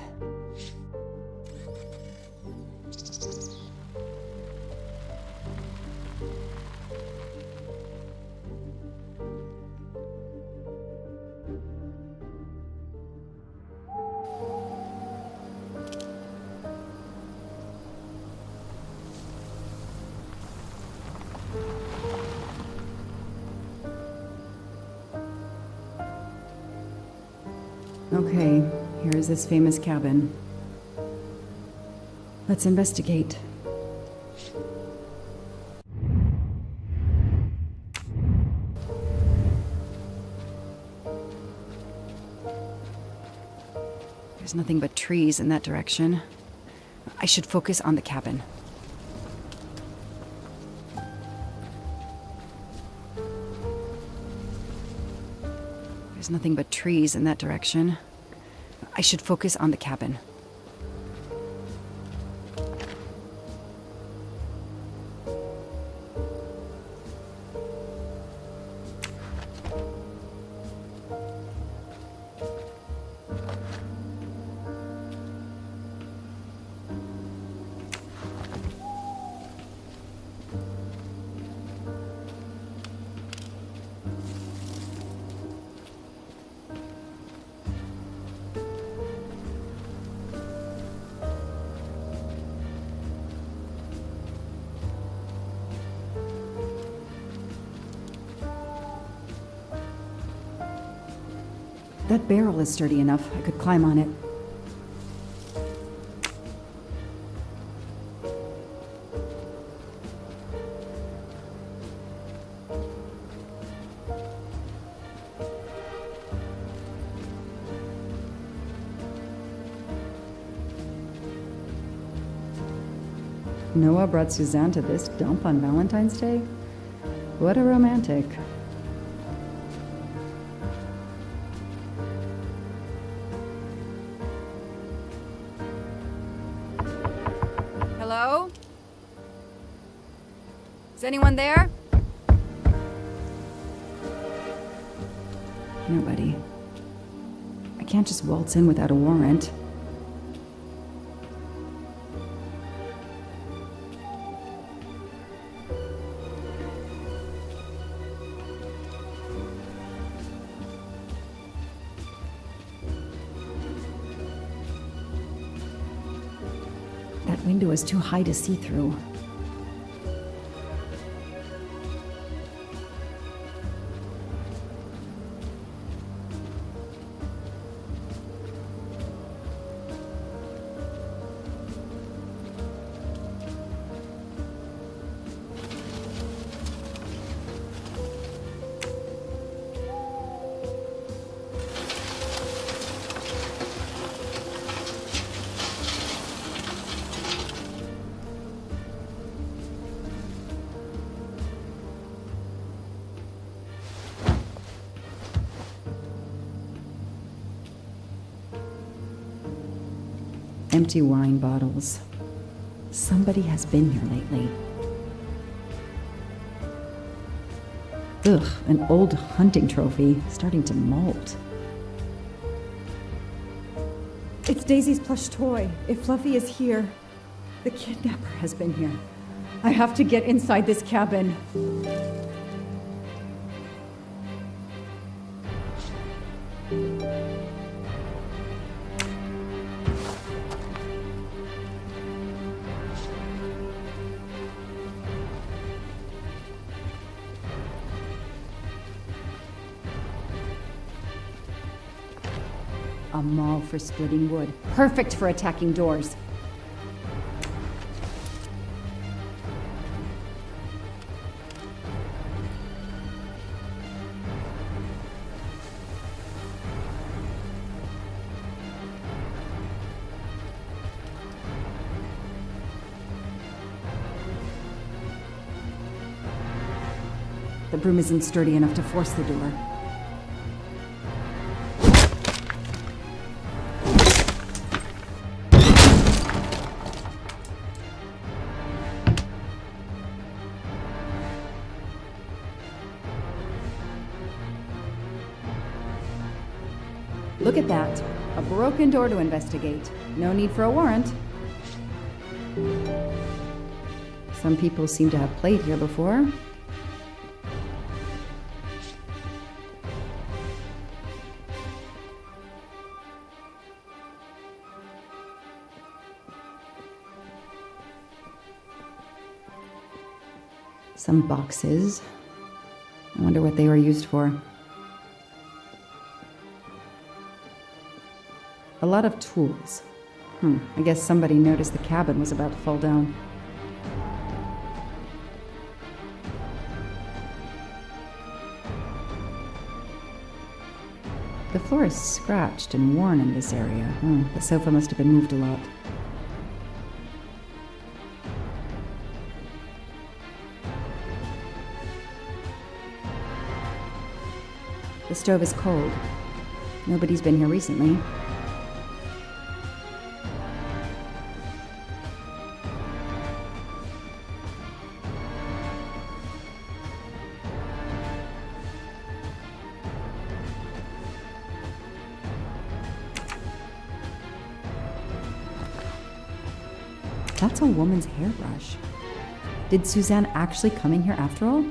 Okay, here is this famous cabin. Let's investigate. There's nothing but trees in that direction. I should focus on the cabin. There's nothing but trees in that direction. I should focus on the cabin. That barrel is sturdy enough. I could climb on it. Noah brought Suzanne to this dump on Valentine's Day? What a romantic. Hello? Is anyone there? Nobody. I can't just waltz in without a warrant. That window is too high to see through. Empty wine bottles. Somebody has been here lately. Ugh, an old hunting trophy starting to molt. It's Daisy's plush toy. If Fluffy is here, the kidnapper has been here. I have to get inside this cabin. A maul for splitting wood. Perfect for attacking doors. The broom isn't sturdy enough to force the door. Look at that. A broken door to investigate. No need for a warrant. Some people seem to have played here before. Some boxes. I wonder what they were used for. A lot of tools. I guess somebody noticed the cabin was about to fall down. The floor is scratched and worn in this area. The sofa must have been moved a lot. The stove is cold. Nobody's been here recently. That's a woman's hairbrush. Did Suzanne actually come in here after all?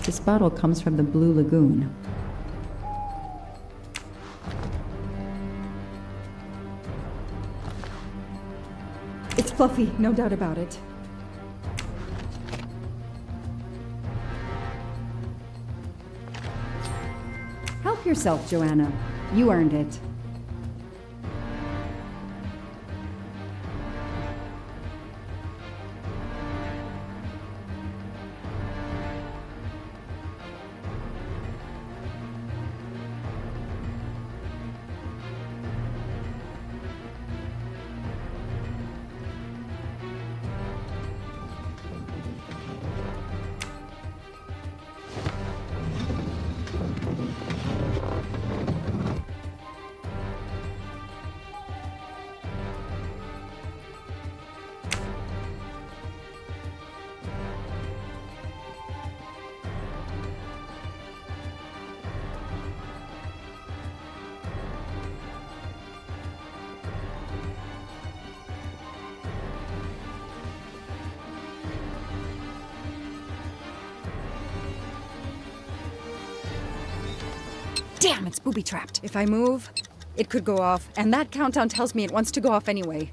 This bottle comes from the Blue Lagoon. It's Fluffy, no doubt about it. Help yourself, Joanna. You earned it. Damn, it's booby-trapped. If I move, it could go off, and that countdown tells me it wants to go off anyway.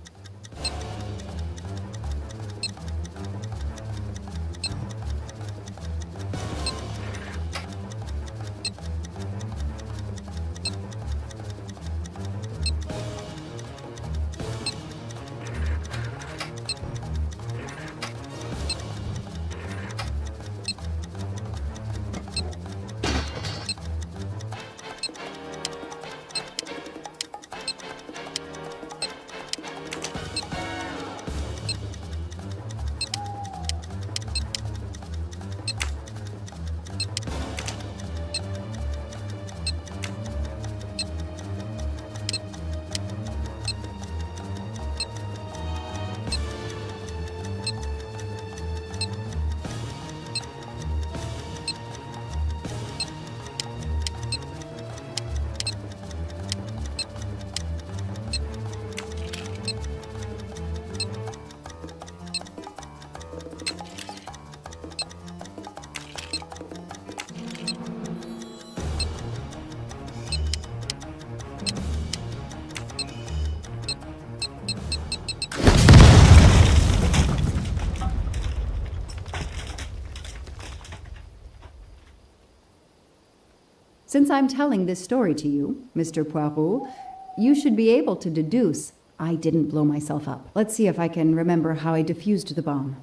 Since I'm telling this story to you, Mr. Poirot, you should be able to deduce I didn't blow myself up. Let's see if I can remember how I defused the bomb.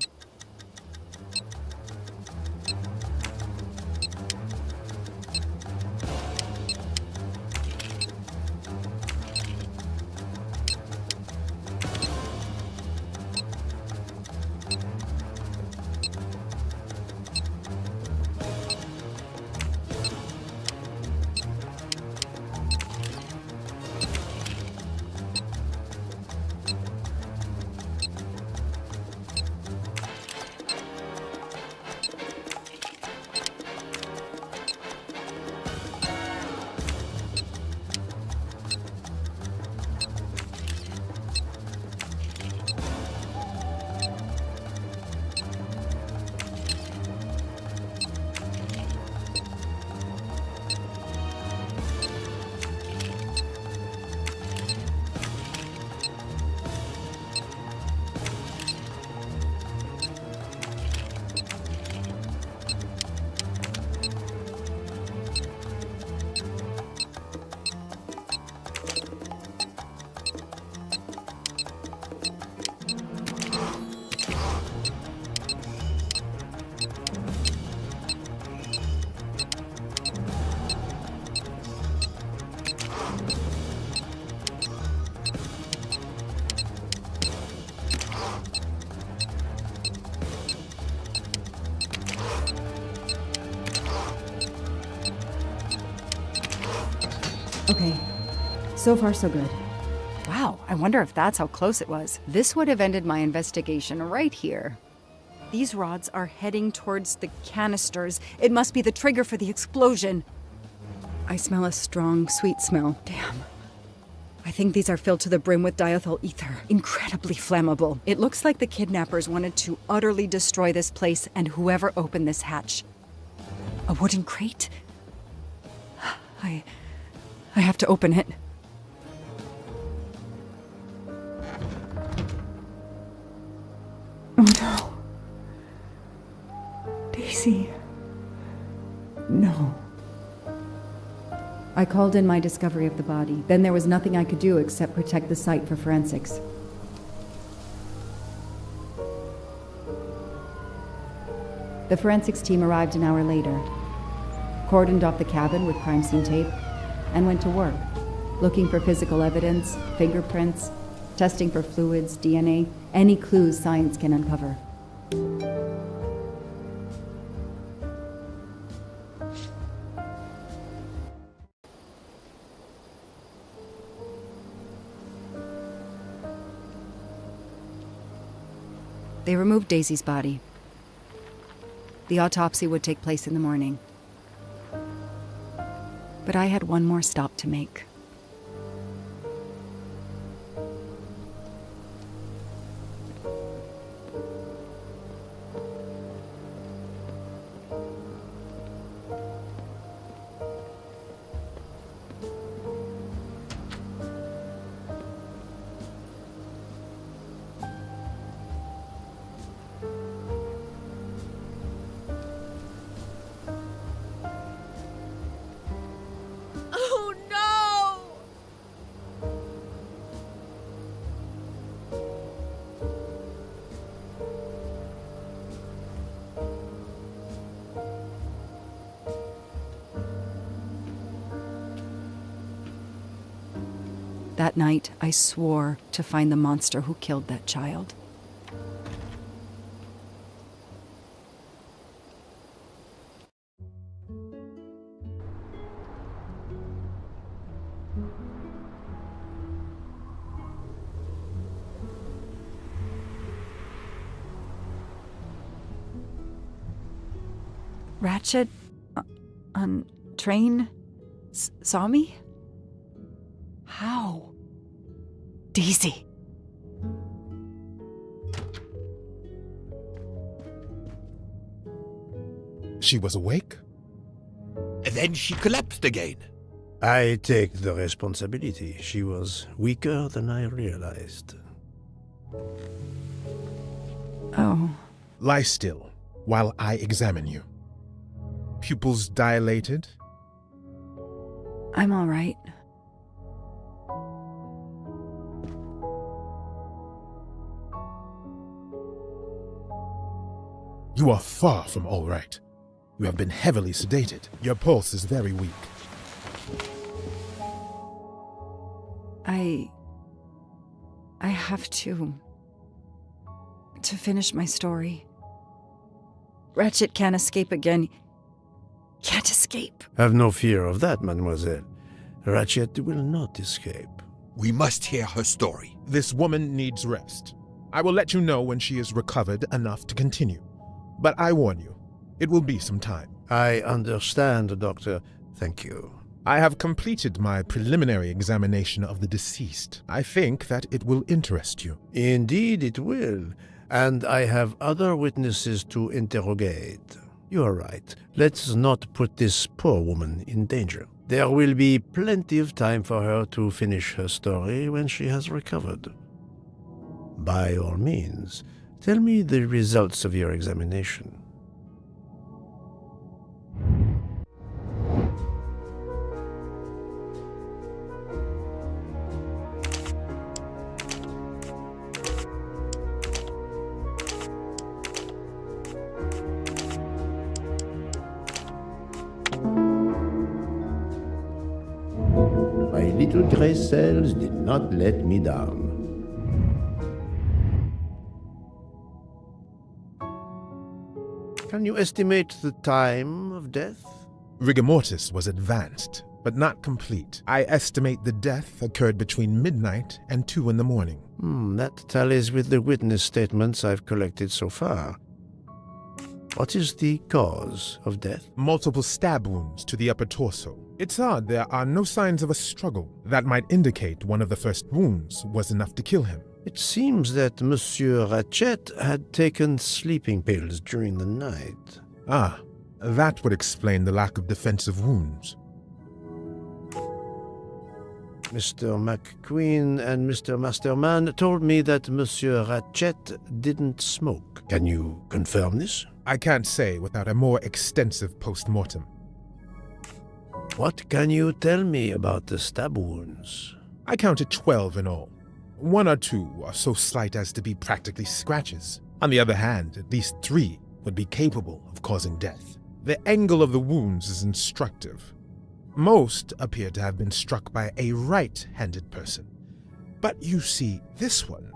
Okay, so far so good. Wow, I wonder if that's how close it was. This would have ended my investigation right here. These rods are heading towards the canisters. It must be the trigger for the explosion. I smell a strong, sweet smell. Damn. I think these are filled to the brim with diethyl ether. Incredibly flammable. It looks like the kidnappers wanted to utterly destroy this place and whoever opened this hatch. A wooden crate? I have to open it. Oh no. Daisy. No. I called in my discovery of the body. Then there was nothing I could do except protect the site for forensics. The forensics team arrived an hour later, cordoned off the cabin with crime scene tape, and went to work, looking for physical evidence, fingerprints, testing for fluids, DNA, any clues science can uncover. They removed Daisy's body. The autopsy would take place in the morning. But I had one more stop to make. Oh no! That night, I swore to find the monster who killed that child. Ratchet on train saw me? How? Daisy. She was awake? And then she collapsed again. I take the responsibility. She was weaker than I realized. Oh. Lie still while I examine you. Pupils dilated? I'm all right. You are far from all right. You have been heavily sedated. Your pulse is very weak. I have to finish my story. Ratchet can't escape again. Can't escape. Have no fear of that, mademoiselle. Ratchet will not escape. We must hear her story. This woman needs rest. I will let you know when she is recovered enough to continue. But I warn you, it will be some time. I understand, Doctor. Thank you. I have completed my preliminary examination of the deceased. I think that it will interest you. Indeed it will. And I have other witnesses to interrogate. You are right. Let's not put this poor woman in danger. There will be plenty of time for her to finish her story when she has recovered. By all means, tell me the results of your examination. My little gray cells did not let me down. Can you estimate the time of death? Rigor mortis was advanced. but not complete. I estimate the death occurred between midnight and 2 in the morning. That tallies with the witness statements I've collected so far. What is the cause of death? Multiple stab wounds to the upper torso. It's odd there are no signs of a struggle. That might indicate one of the first wounds was enough to kill him. It seems that Monsieur Ratchet had taken sleeping pills during the night. Ah, that would explain the lack of defensive wounds. Mr. McQueen and Mr. Masterman told me that Monsieur Ratchet didn't smoke. Can you confirm this? I can't say without a more extensive post-mortem. What can you tell me about the stab wounds? I counted 12 in all. 1 or 2 are so slight as to be practically scratches. On the other hand, at least 3 would be capable of causing death. The angle of the wounds is instructive. Most appear to have been struck by a right-handed person. But you see this one,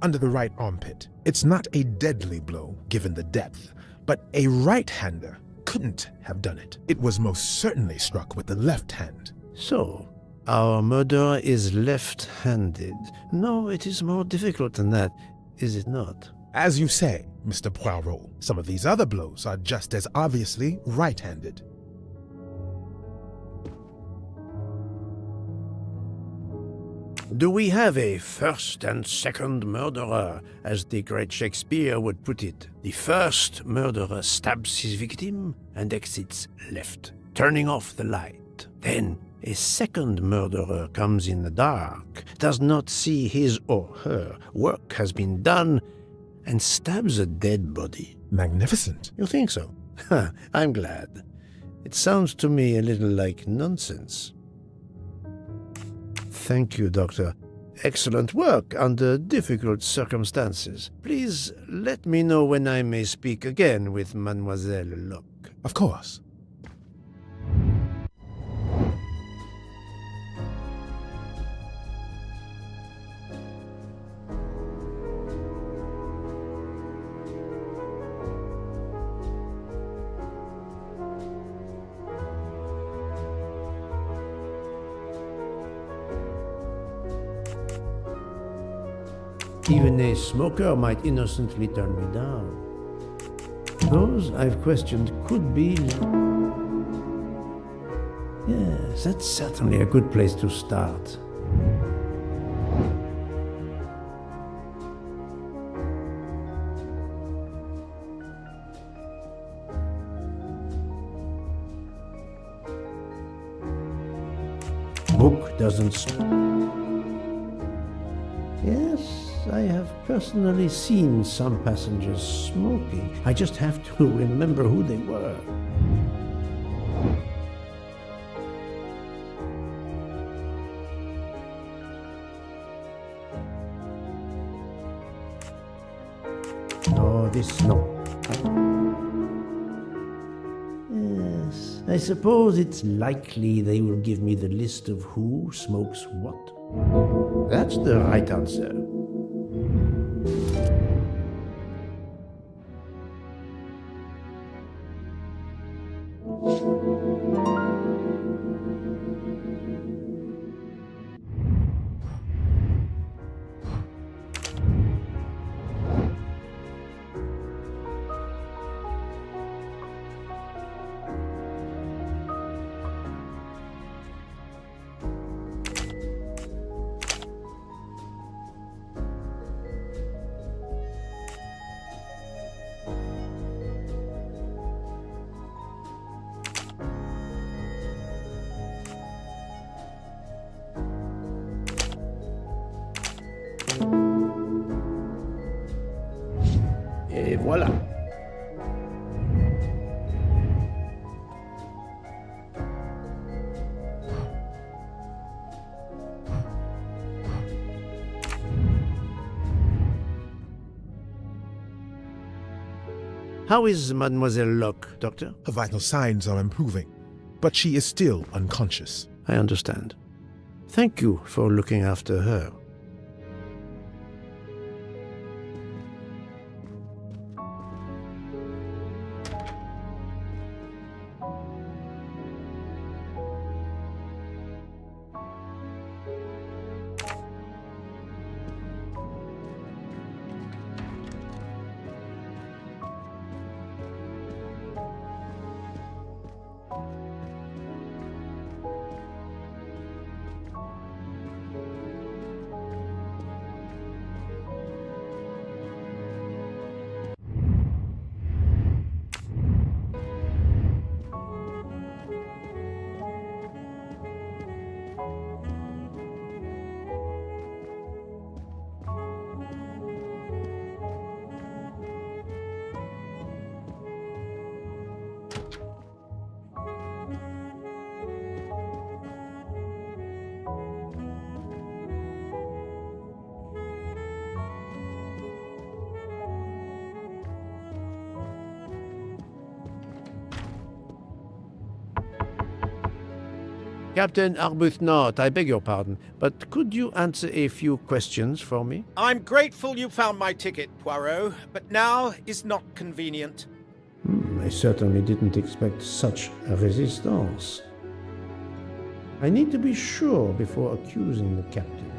under the right armpit. It's not a deadly blow, given the depth, but a right-hander couldn't have done it. It was most certainly struck with the left hand. So, our murderer is left-handed. No, it is more difficult than that, is it not? As you say, Mr. Poirot, some of these other blows are just as obviously right-handed. Do we have a first and second murderer, as the great Shakespeare would put it? The first murderer stabs his victim and exits left, turning off the light. Then a second murderer comes in the dark, does not see his or her work has been done, and stabs a dead body. Magnificent. You think so? I'm glad. It sounds to me a little like nonsense. Thank you, Doctor. Excellent work under difficult circumstances. Please let me know when I may speak again with Mademoiselle Locke. Of course. Even a smoker might innocently turn me down. Those I've questioned could be... Yes, that's certainly a good place to start. Book doesn't... Yes, I have personally seen some passengers smoking. I just have to remember who they were. No, this no. Yes, I suppose it's likely they will give me the list of who smokes what. That's the right answer. Et voilà. How is Mademoiselle Locke, Doctor? Her vital signs are improving, but she is still unconscious. I understand. Thank you for looking after her. Captain Arbuthnot, I beg your pardon, but could you answer a few questions for me? I'm grateful you found my ticket, Poirot, but now is not convenient. I certainly didn't expect such a resistance. I need to be sure before accusing the captain.